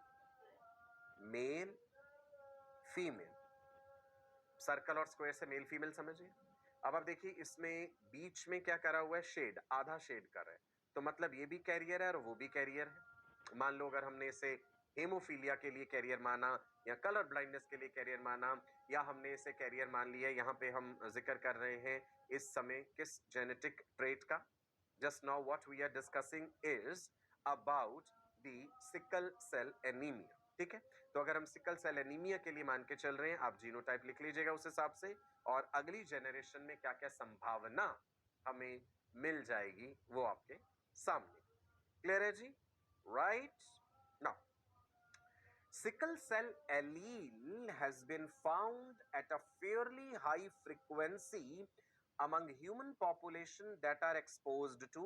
male female, circle और स्क्वायर से मेल फीमेल समझिए। अब आप देखिए इसमें बीच में क्या करा हुआ है, शेड, आधा शेड कर रहा है, तो मतलब ये भी कैरियर है और वो भी कैरियर है। मान लो अगर हमने इसे हेमोफीलिया के लिए कैरियर माना या कलर ब्लाइंडनेस के लिए कैरियर माना, या हमने इसे कैरियर मान लिया, यहाँ पे हम जिक्र कर रहे हैं इस समय किस जेनेटिक ट्रेट का? Just now what we are discussing is about the sickle cell anaemia, ठीक है? तो अगर हम सिकल सेल एनीमिया के लिए मान के चल रहे हैं, आप जीनोटाइप लिख लीजिएगा उस हिसाब से, और अगली जनरेशन में क्या क्या संभावना हमें मिल जाएगी वो आपके सामने। क्लियर है जी? Right now, sickle cell allele has been found at a fairly high frequency among human population that are exposed to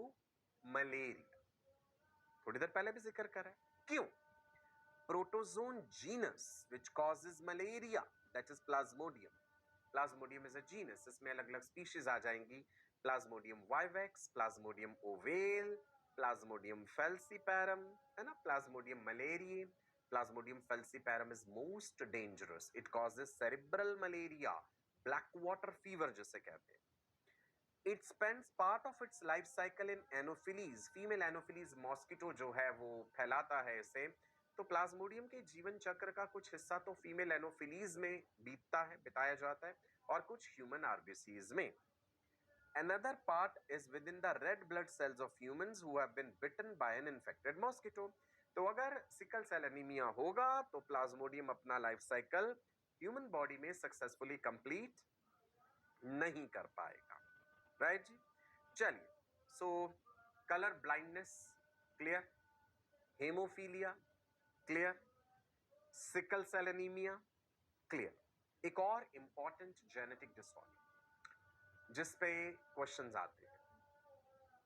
malaria. थोड़ी देर पहले भी जिक्र कर रहा है, क्यों? Protozoan genus which causes malaria, that is Plasmodium. Plasmodium is a genus, इसमें अलग अलग species आ जाएंगी, Plasmodium vivax, Plasmodium ovale, Plasmodium falciparum, है ना, Plasmodium malariae. Plasmodium falciparum is most dangerous. It causes cerebral malaria, black water fever जिसे कहते हैं. It spends part of its life cycle in Anopheles. Female Anopheles mosquito जो है वो फैलाता है इसे. तो प्लाज्मोडियम के जीवन चक्र का कुछ हिस्सा तो फीमेल एनोफिलीज में बीतता है, बिताया जाता है, और कुछ ह्यूमन आरबीसीज में. Another part is within the red blood cells of humans who have been bitten by an infected mosquito. तो अगर सिकल सेल एनीमिया होगा तो प्लाज्मोडियम अपना लाइफ साइकिल ह्यूमन बॉडी में सक्सेसफुली कंप्लीट नहीं कर पाएगा. राइट जी? चलिए, so colour blindness clear, haemophilia clear, sickle cell anaemia clear. एक और इंपॉर्टेंट जेनेटिक डिसऑर्डर जिस पे क्वेश्चंस आते हैं,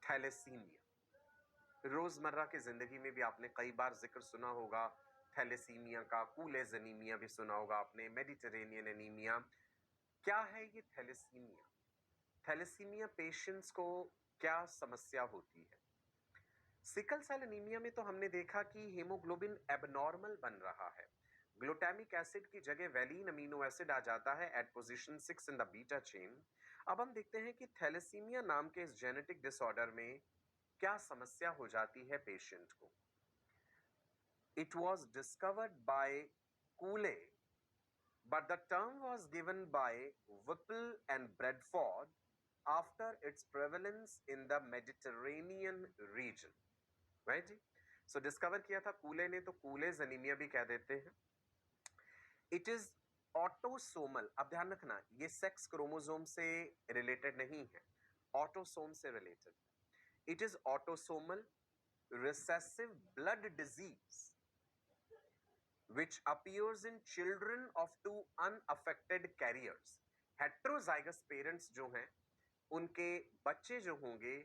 थैलेसीमिया. रोजमर्रा की जिंदगी में भी आपने कई बार जिक्र सुना होगा थैलेसीमिया का, कूलेज एनीमिया भी सुना होगा आपने, मेडिटेरेनियन एनीमिया. क्या है ये थैलेसीमिया? थैलेसीमिया पेशेंट्स को क्या समस्या होती है? सिकल सेल एनीमिया में तो हमने देखा कि हीमोग्लोबिन एबनॉर्मल बन रहा है, ग्लूटामिक एसिड की जगह वैलीन अमीनो एसिड आ जाता है at position 6 in the beta chain. अब हम देखते हैं कि थैलेसीमिया नाम के इस जेनेटिक डिसऑर्डर में क्या समस्या हो जाती है पेशेंट को. It was discovered by कूले, but the term was given by Whipple and Bradford after its prevalence in the Mediterranean region. Right जी? So discover किया था कूले ने, तो कूलेज एनीमिया भी कह देते हैं. It is autosomal. अब ध्यान रखना, ये सेक्स क्रोमोसोम से रिलेटेड नहीं है, ऑटोसोम से related. It is autosomal recessive blood disease which appears in children of two unaffected carriers. Heterozygous parents जो हैं, उनके बच्चे जो होंगे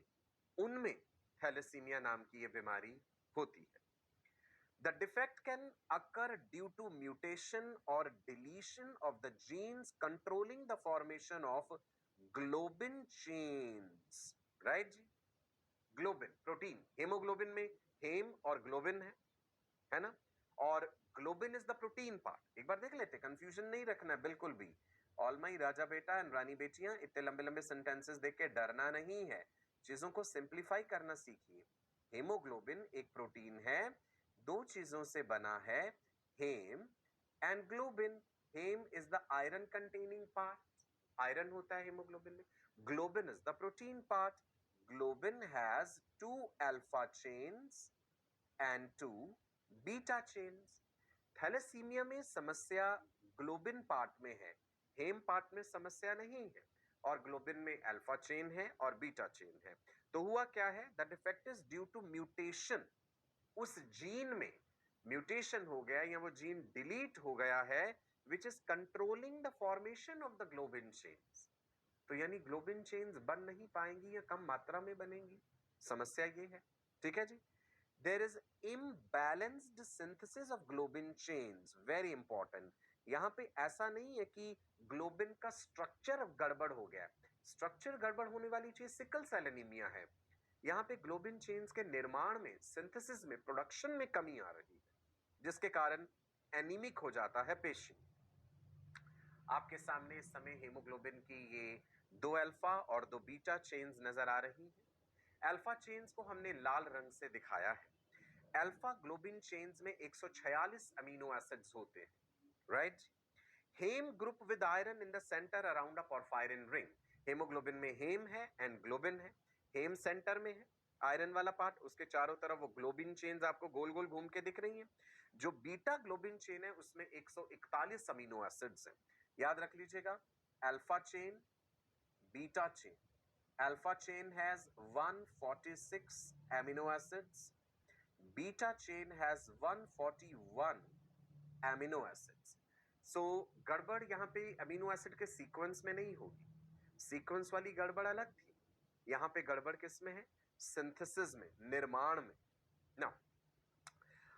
उनमें थैलेसीमिया नाम की ये बीमारी होती है. The defect can occur due to mutation or deletion of the genes controlling the formation of globin chains. Right जी? ग्लोबिन प्रोटीन, हेमोग्लोबिन में हेम और ग्लोबिन है ना, और globin is the protein part. एक बार देख लेते, कंफ्यूजन नहीं रखना बिल्कुल भी. ऑल माई राजा बेटा एंड रानी बेटियां, इतने लंबे लंबे सेंटेंसेस देख के डरना नहीं है, चीजों को सिंप्लीफाई करना सीखिए. हेमोग्लोबिन एक प्रोटीन है, दो चीजों से बना है, haem and globin. Haem is the iron containing part, iron होता है हेमोग्लोबिन में. Globin is the protein part. Globin has 2 alpha chains and 2 beta chains. Thalassaemia में समस्या ग्लोबिन पार्ट में है, हेम पार्ट में समस्या नहीं है, और ग्लोबिन में अल्फा चेन है और बीटा चेन है. तो हुआ क्या है? The defect is due to mutation. उस जीन में म्यूटेशन हो गया या वो जीन डिलीट हो गया है which is controlling the formation of the globin chains. तो यानी ग्लोबिन चेन्स बन नहीं पाएंगी या कम मात्रा में बनेंगी, समस्या ये है। ठीक है जी। There is imbalanced synthesis of globin chains, very important. यहां पे ऐसा नहीं है कि ग्लोबिन का स्ट्रक्चर गड़बड़ हो गया, स्ट्रक्चर गड़बड़ होने वाली चीज सिकल सेल एनीमिया है। यहां पे ग्लोबिन चेन्स के निर्माण में, सिंथेसिस में, प्रोडक्शन में कमी आ रही है, जिसके कारण एनीमिक हो जाता है पेशेंट। आपके सामने इस समय हीमोग्लोबिन की ये 2 अल्फा और 2 बीटा चेन्स नजर आ रही हैं। अल्फा चेन्स को हमने लाल रंग से दिखाया है। अल्फा ग्लोबिन चेन्स में 146 अमीनो एसिड्स होते हैं, right. Haem group with iron in the centre around a porphyrin ring. Haemoglobin में हेम है एंड ग्लोबिन है। हेम सेंटर में है, आयरन वाला पार्ट, उसके चारों तरफ वो ग्लोबिन चेन्स आपको गोल गोल घूम के दिख रही हैं। जो बीटा ग्लोबिन चेन है उसमें 141 अमीनो एसिड्स हैं। याद रख लीजिएगा, alpha chain, beta chain. Alpha chain has 146 amino acids, beta chain has 141 amino acids. so गड़बड़ यहाँ पे अमीनो एसिड के सीक्वेंस में नहीं होगी, सीक्वेंस वाली गड़बड़ अलग थी, यहाँ पे गड़बड़ किस में है, सिंथेसिस में, निर्माण में। ना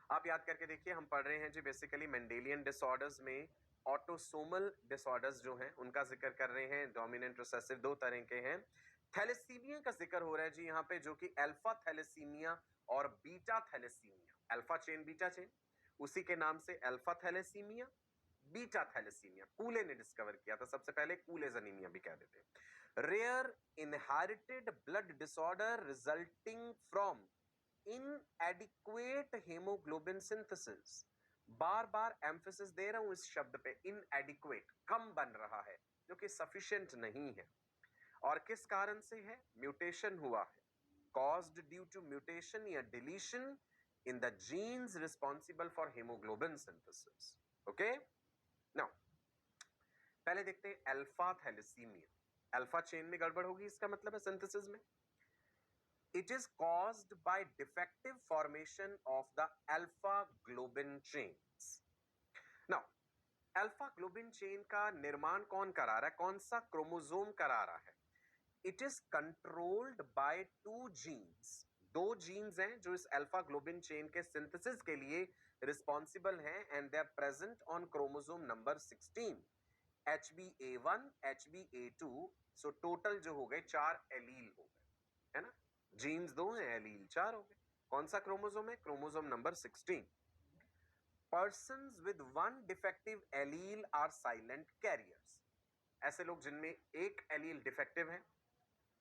आप याद करके देखिए, हम पढ़ रहे हैं जी बेसिकली मेंडेलियन डिसऑर्डर्स में ऑटोसोमल डिसऑर्डर्स जो हैं उनका जिक्र कर रहे हैं। डोमिनेंट रिसेसिव 2 तरह के हैं। थैलेसीमिया का जिक्र हो रहा है जी यहाँ पे, जो कि अल्फा थैलेसीमिया और beta thalassaemia, alpha chain beta chain, उसी के नाम से alpha thalassaemia, beta thalassaemia Cooley ने डिस्कवर किया था सबसे पहले, कूलेज एनीमिया भी कह देते हैं। Rare inherited blood disorder resulting from inadequate haemoglobin synthesis. बार बार एम्फेसिस दे रहा हूं इस शब्द पे, इनएडिक्वेट, कम बन रहा है, जो कि सफिशिएंट नहीं है। और किस कारण से है, म्यूटेशन हुआ है, caused due to mutation या deletion in the genes responsible for hemoglobin synthesis. Okay? Now, पहले देखते हैं अल्फा थैलेसीमिया। अल्फा चेन में गड़बड़ होगी, इसका मतलब है सिंथेसिस में। It is caused by defective formation of the alpha globin chains. Now, alpha globin chain का निर्माण कौन करा रहा है, कौन सा क्रोमोसोम करा रहा है? It is controlled by 2 genes. 2 genes हैं जो इस alpha globin chain के synthesis के लिए responsible हैं, and they are present on chromosome number 16. HbA1, HbA2. So total जो हो गए 4 एलील हो गए, है ना। जीन्स 2 हैं, एलील 4 हो गए। कौन सा क्रोमोसोम है, chromosome number 16। Persons with one defective allele are silent carriers. ऐसे लोग जिनमें एक एलील डिफेक्टिव है,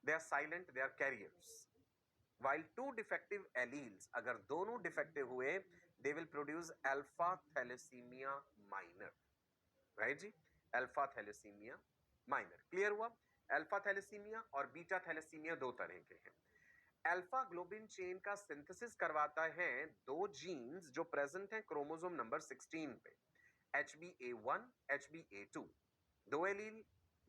they are silent, they are carriers. While 2 defective alleles, अगर दोनों डिफेक्टिव हुए, they will produce alpha thalassemia minor. Right जी, अल्फा थैलेसीमिया माइनर। क्लियर हुआ? अल्फा थैलेसीमिया और बीटा थैलेसीमिया 2 तरह के हैं। अल्फा ग्लोबिन चेन का सिंथेसिस करवाता है 2 जीन्स जो प्रेजेंट हैं क्रोमोसोम नंबर 16 पे, HbA1, HbA2। 2 एलील,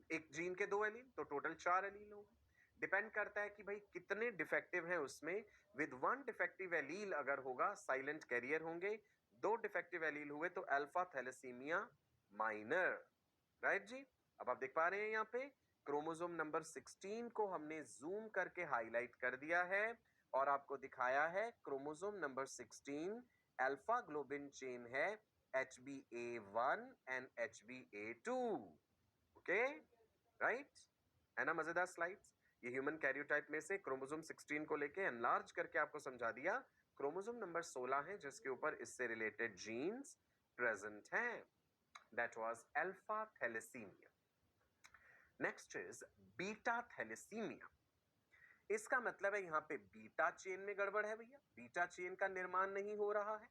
एक जीन के 2 एलील, तो टोटल 4 एलील हो गए। डिपेंड करता है कि भाई कितने डिफेक्टिव हैं उसमें। विद 1 डिफेक्टिव एलील अगर होगा, साइलेंट कैरियर होंगे। 2 डिफेक्टिव एलील हुए तो अल्फा थैलेसीमिया माइनर। राइट जी। अब आप देख पा रहे हैं यहाँ पे क्रोमोसोम नंबर 16 को हमने जूम करके हाईलाइट कर दिया है और आपको दिखाया है chromosome number 16 alpha globin chain है, HbA1 and HbA2। Okay, right, है ना मजेदार स्लाइड्स। ये ह्यूमन कैरियोटाइप में से क्रोमोसोम 16 को लेके एनलार्ज करके आपको समझा दिया। क्रोमोसोम नंबर 16 है जिसके ऊपर इससे रिलेटेड जीन्स प्रेजेंट हैं। That was alpha thalassemia. Next is beta thalassemia. इसका मतलब है यहां पे बीटा चेन में गड़बड़ है भैया, बीटा चेन का निर्माण नहीं हो रहा है।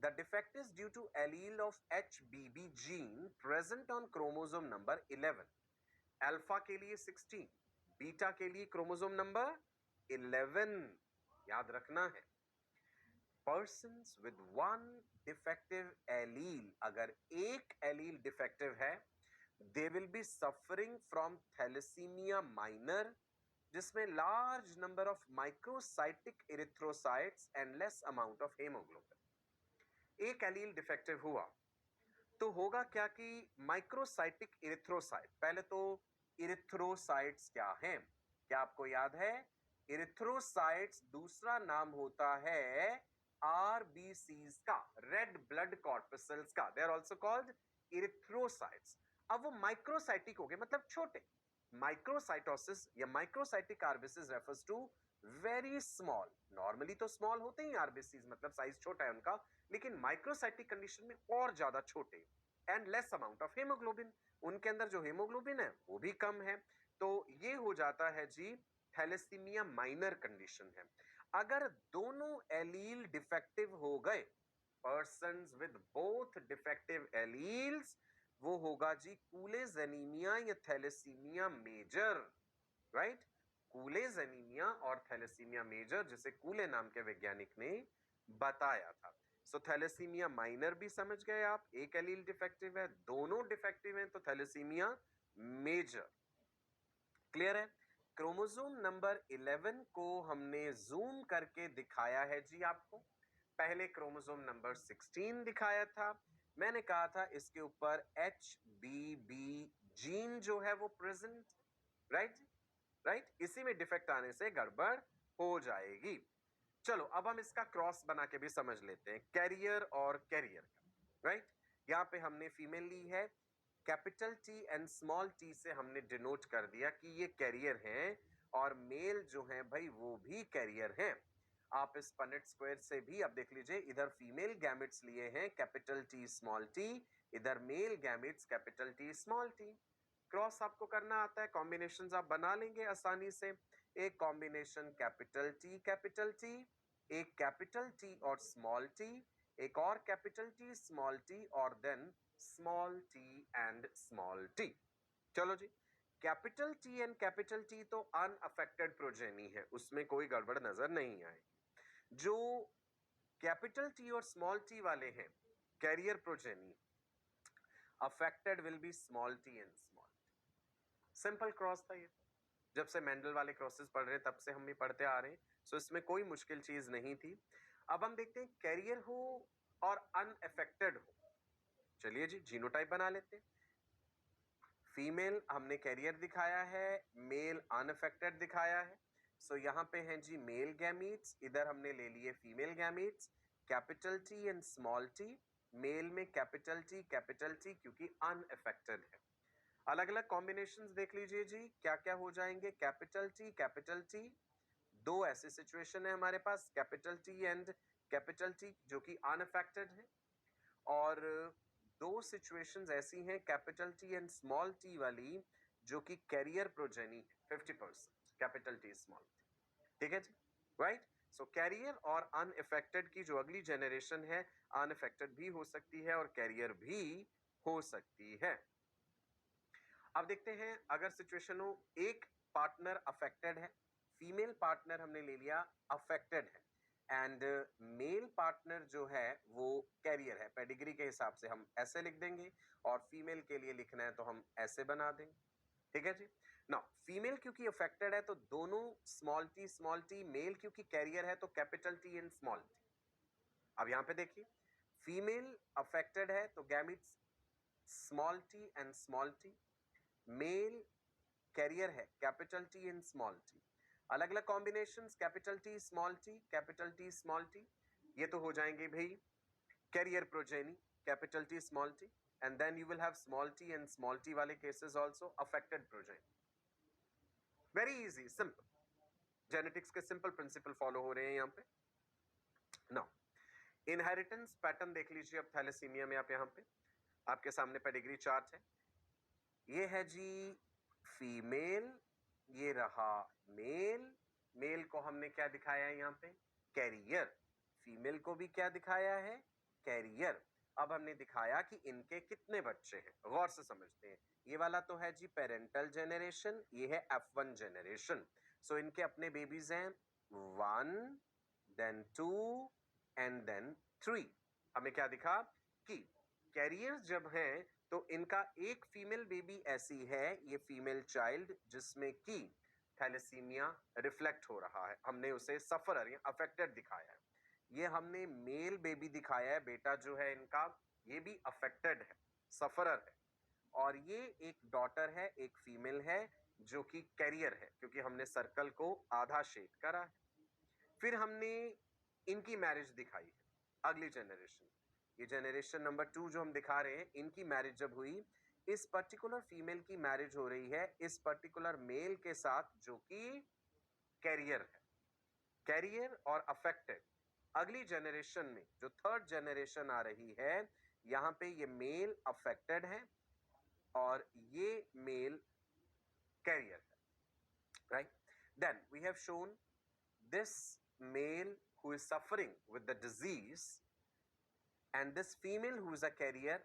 The defect is due to allele of HBB gene present on chromosome number 11. Alpha के लिए 16, बीटा के लिए क्रोमोसोम नंबर 11, याद रखना है। Persons with one defective allele, अगर एक एलील डिफेक्टिव है, they will be suffering from thalassemia minor, जिसमें large number of microcytic erythrocytes and less amount of hemoglobin. एक एलील डिफेक्टिव हुआ तो होगा क्या कि माइक्रोसाइटिक इरिथ्रोसाइट, पहले तो इरिथ्रोसाइट्स क्या हैं? क्या आपको याद है? इरिथ्रोसाइट्स दूसरा नाम होता है आरबीसीज का, रेड ब्लड कॉर्पसेल्स का। They are also called erythrocytes. अब वो माइक्रोसाइटिक हो गए, मतलब छोटे। माइक्रोसाइटोसिस या microcytic RBCs refers to very small. Normally तो स्मॉल होते ही आरबीसीज, मतलब साइज छोटा है उनका, लेकिन माइक्रोसाइटिक कंडीशन में और ज्यादा छोटे and less amount of haemoglobin. उनके अंदर जो हेमोग्लोबिन है वो भी कम है। तो ये हो जाता है जी थैलेसीमिया माइनर कंडीशन है। अगर दोनों एलील डिफेक्टिव हो गए, persons with both defective alleles, वो होगा जी कूलेज एनीमिया या थैलेसीमिया मेजर, राइट? कूलेज एनीमिया और थैलेसीमिया मेजर, जिसे कूले नाम के वैज्ञानिक ने बताया था। सो थैलेसीमिया माइनर भी समझ गए आप, एक एलील डिफेक्टिव है, दोनों डिफेक्टिव हैं, तो थैलेसीमिया मेजर। क्लियर है? क्रोमोसोम नंबर 11 को हमने जूम करके दिखाया है जी आपको। पहले क्रोमोसोम नंबर 16 दिखाया था। मैंने कहा था इसके ऊपर HBB जीन जो है वो प्रेजेंट, राइट? राइट, इसी में डिफेक्ट आने से गड़बड़ हो जाएगी। चलो अब हम इसका क्रॉस बना के भी समझ लेते हैं, कैरियर और कैरियर का, राइट? यहाँ पे हमने फीमेल ली है, capital T and small T से हमने डिनोट कर दिया कि ये कैरियर हैं, और मेल जो हैं भाई वो भी कैरियर हैं। आप इस पनेट स्क्वायर से भी अब देख लीजिए, इधर फीमेल गैमेट्स लिए हैं कैपिटल टी स्मॉल टी, इधर male gametes capital T small T. Cross आपको करना आता है, कॉम्बिनेशंस आप बना लेंगे आसानी से। एक कॉम्बिनेशन कैपिटल टी, एक कैपिटल टी और स्मॉल टी, एक और कैपिटल टी स्मॉल टी, और then small t and small t. चलो जी, capital T and capital T तो अनअफेक्टेड प्रोजेनी है, उसमें कोई गड़बड़ नजर नहीं आएगी। जो कैपिटल टी और स्मॉल टी वाले हैं carrier progeny, affected will be small t and small. Simple cross था ये, जब से मेंडल वाले क्रॉसेस पढ़ रहे हैं तब से हम भी पढ़ते आ रहे हैं, सो इसमें कोई मुश्किल चीज नहीं थी। अब हम देखते हैं कैरियर हो और अनअफेक्टेड हो। चलिए जी, जीनोटाइप बना लेते हैं। फीमेल हमने कैरियर दिखाया है, मेल अनअफेक्टेड दिखाया है। सो यहाँ पे हैं जी मेल गैमीट्स, इधर हमने ले लिए female gametes, capital T and small T. Male में कैपिटल टी क्योंकि अनअफेक्टेड है। अलग अलग कॉम्बिनेशंस देख लीजिए जी, क्या क्या हो जाएंगे। कैपिटल टी, दो ऐसे सिचुएशन है हमारे पास, capital T and capital T जो कि अनअफेक्टेड है, और दो सिचुएशंस ऐसी हैं capital T and small t वाली जो कि कैरियर प्रोजेनी है 50%, कैपिटल टी स्मॉल टी। ठीक है जी, राइट? सो कैरियर और अनअफेक्टेड की जो अगली जनरेशन है, अनअफेक्टेड भी हो सकती है और कैरियर भी हो सकती है। अब देखते हैं, अगर सिचुएशन हो एक पार्टनर अफेक्टेड है, फीमेल पार्टनर हमने ले लिया अफेक्टेड है, एंड मेल पार्टनर जो है वो कैरियर है, पेडिग्री के हिसाब से हम ऐसे लिख देंगे, और फीमेल के लिए लिखना है तो हम ऐसे बना देंगे। ठीक है जी। नाउ फीमेल क्योंकि अफेक्टेड है तो दोनों स्मॉल टी, मेल क्योंकि कैरियर है तो capital T and small t. अब यहां पे देखिए, फीमेल अफेक्टेड है तो gametes small t and small T, male carrier है capital T and small t. अलग अलग combinations, capital T small t, capital T small t, ये तो हो जाएंगे भाई carrier progeny, capital T small t, and then you will have small t and small T वाले cases also affected progeny. Very easy, simple, genetics के simple principle follow हो रहे हैं यहाँ पे। नाउ इनहेरिटेंस पैटर्न देख लीजिए अब थैलेसीमिया में। आप यहाँ पे आपके सामने पेडिग्री चार्ट है, ये है जी फीमेल, ये रहा मेल। मेल को हमने क्या दिखाया है यहाँ पे, कैरियर। फीमेल को भी क्या दिखाया है, कैरियर। अब हमने दिखाया कि इनके कितने बच्चे हैं, गौर से समझते हैं। ये वाला तो है जी पेरेंटल जेनरेशन, ये है F1 जेनरेशन। सो इनके अपने बेबीज हैं 1, देन 2 एंड देन 3। हमें क्या दिखा कि कैरियर्स जब हैं तो इनका एक फीमेल बेबी ऐसी है, ये फीमेल चाइल्ड जिसमें की थैलेसीमिया रिफ्लेक्ट हो रहा है, हमने उसे सफरर या अफेक्टेड दिखाया है। ये हमने मेल बेबी दिखाया है, बेटा जो है इनका ये भी अफेक्टेड है, सफरर है, और ये एक डॉटर है, एक फीमेल है जो कि कैरियर है, क्योंकि हमने सर्कल को आधा शेड करा है। फिर हमने इनकी मैरिज दिखाई है, अगली जनरेशन, ये जनरेशन नंबर 2 जो हम दिखा रहे हैं, इनकी मैरिज जब हुई, इस पर्टिकुलर फीमेल की मैरिज हो रही है इस पर्टिकुलर मेल के साथ जो कि कैरियर है, कैरियर और अफेक्टेड। अगली जनरेशन में जो थर्ड जनरेशन आ रही है, यहां पे ये मेल अफेक्टेड है और ये मेल कैरियर है, right? Then we have shown this male who is suffering with the disease and this female who is a carrier.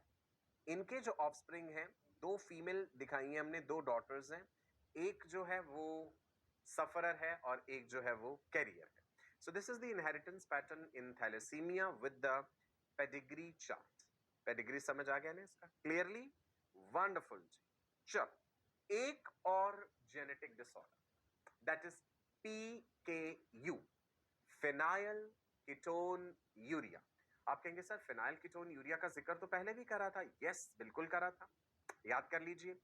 इनके जो ऑफस्प्रिंग हैं, दो फीमेल दिखाई हैं हमने, दो डॉटर्स हैं, एक जो है वो सफरर है और एक जो है वो कैरियर है। So this is the inheritance pattern in thalassaemia with the pedigree chart. Pedigree समझ आ गया ना इसका क्लियरली? वंडरफुल जी। चलो एक और genetic disorder, that is PKU, phenyl ketone urea. आप कहेंगे सर फिनाइल कीटोन यूरिया का जिक्र तो पहले भी करा था। यस, बिल्कुल करा था, याद कर लीजिए।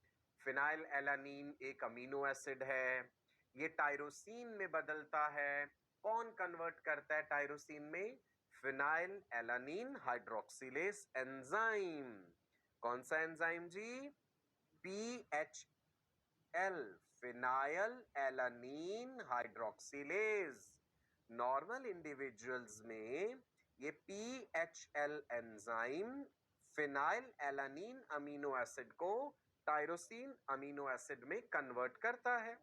फिनाइल एलानीन एक अमीनो एसिड है, ये टायरोसिन में बदलता है। कौन कन्वर्ट करता है टायरोसिन में? Phenyl alanine hydroxylase enzyme. कौन सा एंजाइम जी? PHL, phenyl alanine hydroxylase. Normal individuals में ये PHL enzyme phenyl alanine amino acid को टायरोसिन अमीनो एसिड में कन्वर्ट करता है।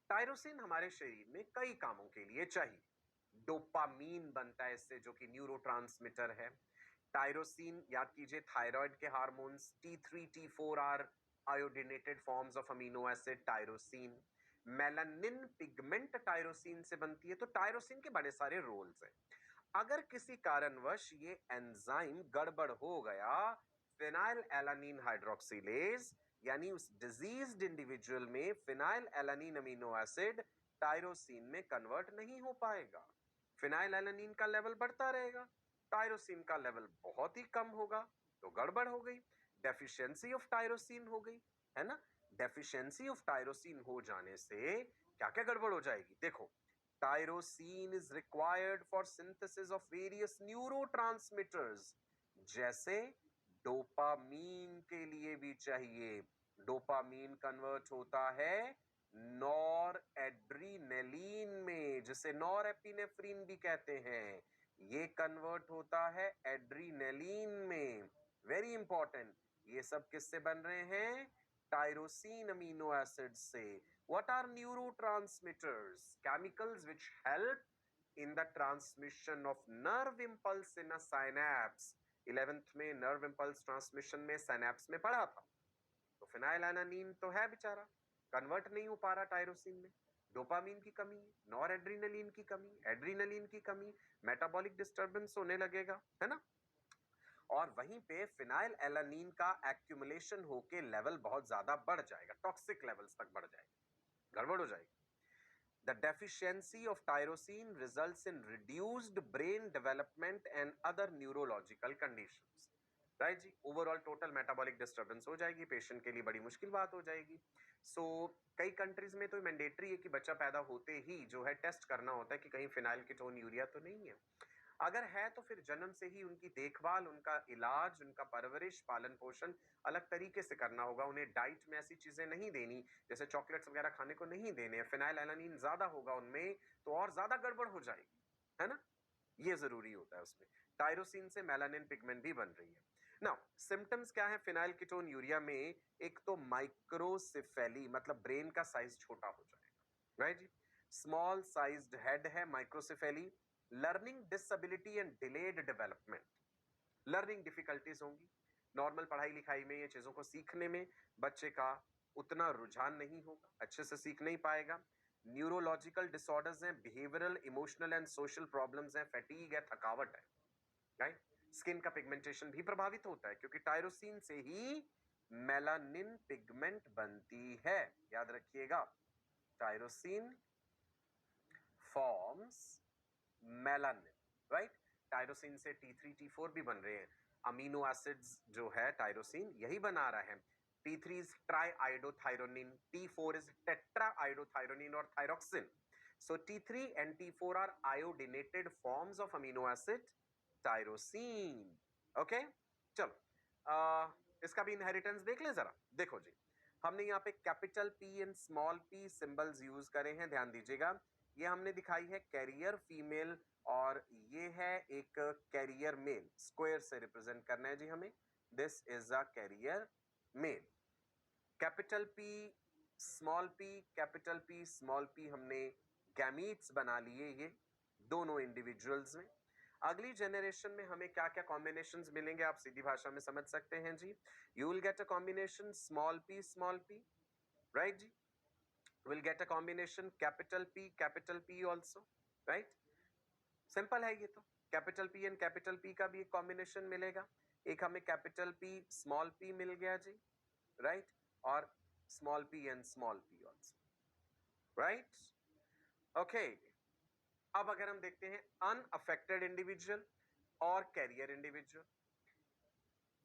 टायरोसिन हमारे शरीर में कई कामों के लिए चाहिए। डोपामीन बनता है इससे, जो कि न्यूरोट्रांसमीटर है। टायरोसिन याद कीजिए, थायराइड के hormones T3 T4 are iodinated forms of amino acid tyrosine. Melanin pigment tyrosine से बनती है। तो टायरोसिन के बड़े सारे रोल्स हैं। अगर किसी कारणवश ये एंजाइम गड़बड़ हो गया, फिनाइल एलानीन हाइड्रोक्सिलेज, यानी उस डिजीज्ड इंडिविजुअल में phenyl alanine amino acid tyrosine में कन्वर्ट नहीं हो पाएगा। फिनाइल एलानीन का लेवल बढ़ता रहेगा, टायरोसिन का लेवल बहुत ही कम होगा, तो गड़बड़ हो गई, डेफिशिएंसी ऑफ टायरोसिन हो गई, है ना? डेफिशिएंसी ऑफ टायरोसिन हो जाने से क्या क्या गड़बड़ हो जाएगी? देखो, tyrosine is required for synthesis of various neurotransmitters, जैसे डोपामीन के लिए भी चाहिए। डोपामीन कन्वर्ट होता है नॉर एड्रीनेलिन में, जिसे नॉर एपिनेफ्रिन भी कहते हैं। ये कन्वर्ट होता है एड्रीनेलिन में। वेरी इंपॉर्टेंट, ये सब किससे बन रहे हैं? टायरोसिन अमीनो एसिड से। What are neurotransmitters? Chemicals which help in the transmission of nerve impulse in a synapse. 11th में nerve impulse transmission में synapse में पढ़ा था। तो फिनाइलएलानीन तो है बेचारा, कन्वर्ट नहीं हो पा रहा टायरोसिन में। डोपामीन की कमी है, नॉर एड्रीनलिन की कमी, एड्रीनलिन की कमी, मेटाबॉलिक डिस्टर्बेंस होने लगेगा, है ना? और वहीं पे फिनाइल एलानीन का एक्यूमुलेशन होके लेवल बहुत ज्यादा बढ़ जाएगा, टॉक्सिक लेवल्स तक बढ़ जाएगा, गड़बड़ हो जाएगी। The deficiency of tyrosine results in reduced brain development and other neurological conditions. Right जी, ओवरऑल टोटल मेटाबॉलिक डिस्टर्बेंस हो जाएगी, पेशेंट के लिए बड़ी मुश्किल बात हो जाएगी। सो कई कंट्रीज में तो मैंडेटरी है कि बच्चा पैदा होते ही जो है टेस्ट करना होता है कि कहीं फिनाइल कीटोन यूरिया तो नहीं है। अगर है तो फिर जन्म से ही उनकी देखभाल, उनका इलाज, उनका परवरिश, पालन पोषण अलग तरीके से करना होगा। उन्हें डाइट में ऐसी चीजें नहीं देनी, जैसे चॉकलेट्स वगैरह खाने को नहीं देने। फिनाइल एलानीन ज्यादा होगा उनमें तो और ज्यादा गड़बड़ हो जाएगी, है ना? ये जरूरी होता है उसमें। टायरोसिन से मेलानिन पिगमेंट भी बन रही है। नाउ सिम्टम्स क्या है फिनाइल कीटोन यूरिया में? एक तो माइक्रोसेफेली, मतलब ब्रेन का साइज छोटा हो जाएगा, राइट जी। स्मॉल साइज्ड हेड है, microcephaly. Learning disability and delayed development, learning difficulties होंगी। नॉर्मल पढ़ाई लिखाई में ये चीजों को सीखने में बच्चे का उतना रुझान नहीं होगा, अच्छे से सीख नहीं पाएगा। न्यूरोलॉजिकल डिसऑर्डर्स हैं, behavioural, emotional and social problems हैं, फैटीग है, थकावट है, राइट। स्किन का पिगमेंटेशन भी प्रभावित होता है, क्योंकि टायरोसिन से ही मेलानिन पिगमेंट बनती है, याद रखिएगा। Tyrosine forms melanin, right. Tyrosine से T3 T4 भी बन रहे हैं। अमीनो एसिड्स जो है टायरोसिन यही बना रहा है. T3 is triiodothyronine, T4 is tetraiodothyronine or thyroxine. So T3 and T4 are iodinated forms of amino acid tyrosine. Okay? चलो इसका भी इनहेरिटेंस देख ले जरा. देखो जी, हमने यहाँ पे capital P and small p symbols use करे हैं. ध्यान दीजिएगा, ये हमने दिखाई है कैरियर फीमेल और ये है एक कैरियर मेल. स्क्वायर से रिप्रेजेंट करना है जी हमें. This is a carrier male. Capital P small p, capital P small p हमने गैमीट्स बना लिए ये दोनों इंडिविजुअल्स में. अगली जनरेशन में हमें क्या क्या कॉम्बिनेशंस मिलेंगे आप सीधी भाषा में समझ सकते हैं जी. You will get a combination small p, right जी. Will get a combination capital P also, right. Simple है ये तो. Capital P and capital P का भी एक कॉम्बिनेशन मिलेगा. एक हमें कैपिटल P स्मॉल p मिल गया जी, राइट. और small p and small p also, right. Okay, अब अगर हम देखते हैं अनअफेक्टेड इंडिविजुअल और कैरियर इंडिविजुअल.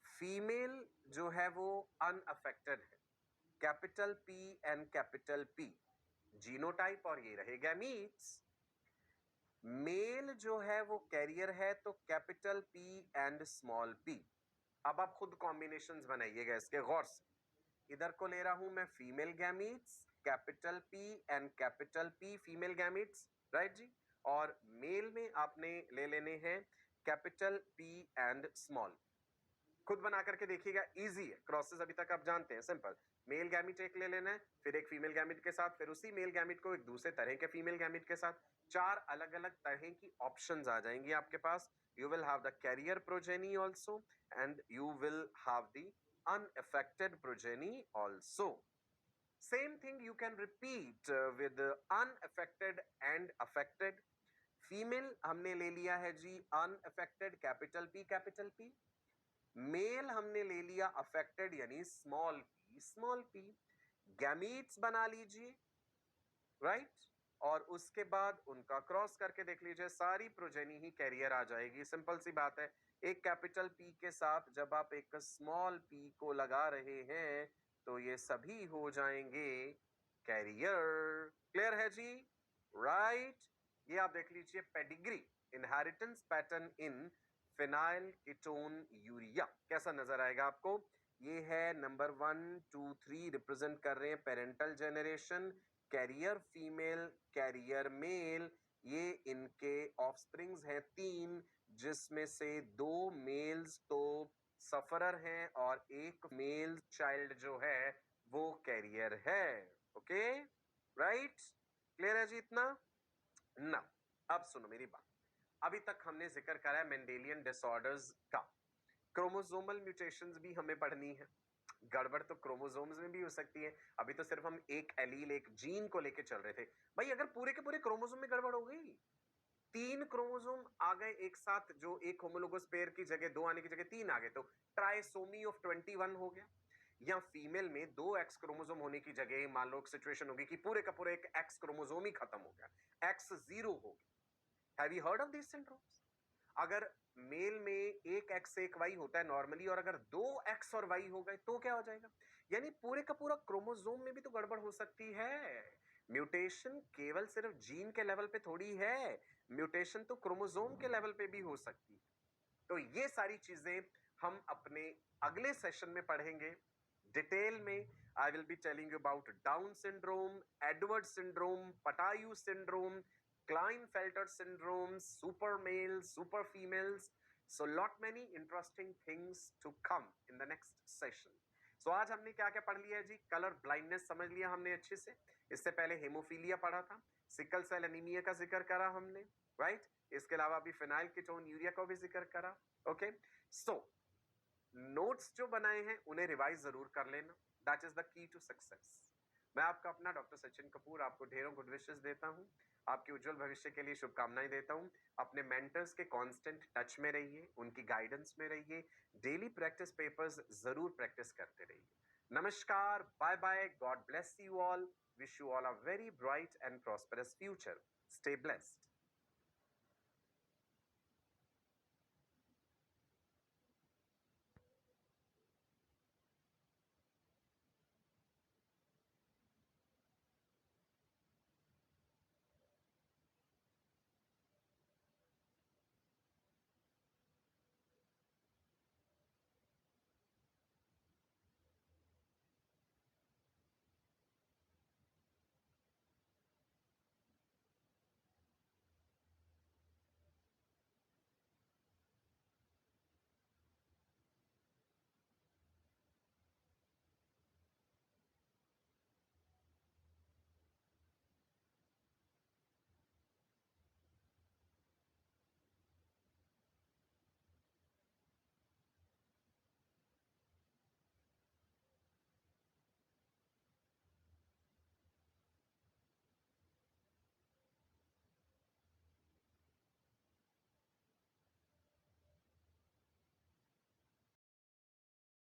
फीमेल जो है वो अनअफेक्टेड है, capital P and capital P genotype और ये रहे गैमीट्स. मेल जो है वो कैरियर है तो capital P and small p. अब आप खुद कॉम्बिनेशंस बनाइएगा इसके गौर से. इधर को ले रहा हूं मैं female gametes, capital P and capital P female gametes, right जी. और मेल में आपने ले लेने हैं कैपिटल P एंड स्मॉल. खुद बना करके देखिएगा, इजी है. क्रॉसेस अभी तक आप जानते हैं, सिंपल. मेल गैमिट एक ले लेना है, फिर एक फीमेल गैमिट के साथ, फिर उसी मेल गैमिट को एक दूसरे तरह के फीमेल गैमिट के साथ. 4 अलग अलग तरह की ऑप्शंस आ जाएंगी आपके पास. You will have the carrier progeny also and you will have the unaffected progeny also. Same thing you can repeat with unaffected and affected. Female हमने ले लिया है जी unaffected कैपिटल P. मेल हमने ले लिया अफेक्टेड यानी स्मॉल p. गैमीट्स बना लीजिए, राइट. और उसके बाद उनका क्रॉस करके देख लीजिए, सारी प्रोजेनी ही कैरियर आ जाएगी. सिंपल सी बात है. एक कैपिटल P के साथ जब आप एक स्मॉल p को लगा रहे हैं तो ये सभी हो जाएंगे कैरियर. क्लियर है जी, राइट. ये आप देख लीजिए पेडिग्री, इनहेरिटेंस पैटर्न इन फिनाइल कीटोन यूरिया. कैसा नजर आएगा आपको? ये है नंबर 1 2 3 रिप्रेजेंट कर रहे हैं parental generation. Carrier female, carrier male, ये इनके ऑफस्प्रिंग्स हैं 3, जिसमें से 2 मेल्स तो सफरर हैं और एक मेल चाइल्ड जो है वो कैरियर है. Okay, right. क्लियर है जी इतना ना? अब सुनो मेरी बात. अभी तक हमने जिक्र करा है मेंडेलियन डिसऑर्डर्स का. क्रोमोसोमल म्यूटेशंस भी हमें पढ़नी है. गड़बड़ तो क्रोमोसोम्स में भी हो सकती है. अभी तो सिर्फ हम एक एलील, एक जीन को लेके चल रहे थे. भाई अगर पूरे के पूरे क्रोमोसोम में गड़बड़ हो गई, 3 क्रोमोसोम आ गए एक साथ, जो एक होमोलोगस पेयर की जगह 2 आने की जगह 3 आ गए, तो ट्राइसोमी ऑफ 21 हो गया. या फीमेल में 2 एक्स क्रोमोसोम होने की जगह मान लो सिचुएशन होगी कि पूरे का पूरा एक एक्स क्रोमोसोम ही खत्म हो गया, X0 हो गया. Have you heard of this syndromes? अगर मेल में एक एक्स एक वाई होता है नॉर्मली, और अगर 2 एक्स और वाई हो गए तो क्या हो जाएगा? यानी पूरे का पूरा क्रोमोसोम में भी तो गड़बड़ हो सकती है. म्यूटेशन केवल सिर्फ जीन के लेवल पे थोड़ी है, म्यूटेशन तो क्रोमोसोम के लेवल पे भी हो सकती है. तो ये सारी चीजें हम अपने अगले सेशन में पढ़ेंगे डिटेल में. I will be telling you about Down syndrome, Edward syndrome, Patau syndrome, Klinefelter syndrome, super males, super females. So lot many interesting things to come in the next session. So आज हमने क्या क्या पढ़ लिया है जी? Colour blindness समझ लिया हमने अच्छे से. इससे पहले हेमोफीलिया पढ़ा था, सिकल सेल एनीमिया का जिक्र करा हमने, राइट. इसके अलावा अभी फिनाइल कीटोन यूरिया का भी जिक्र करा. ओके, सो नोट्स जो बनाए हैं उन्हें रिवाइज जरूर कर लेना. That is the key to success. मैं आपका अपना डॉक्टर सचिन कपूर आपको ढेरों गुड विशेस देता हूं. आपके उज्जवल भविष्य के लिए शुभकामनाएं देता हूं. अपने मेंटर्स के कांस्टेंट टच में रहिए, उनकी गाइडेंस में रहिए, डेली प्रैक्टिस पेपर्स जरूर प्रैक्टिस करते रहिए. नमस्कार, bye bye, God bless you all, wish you all a very bright and prosperous future. Stay blessed.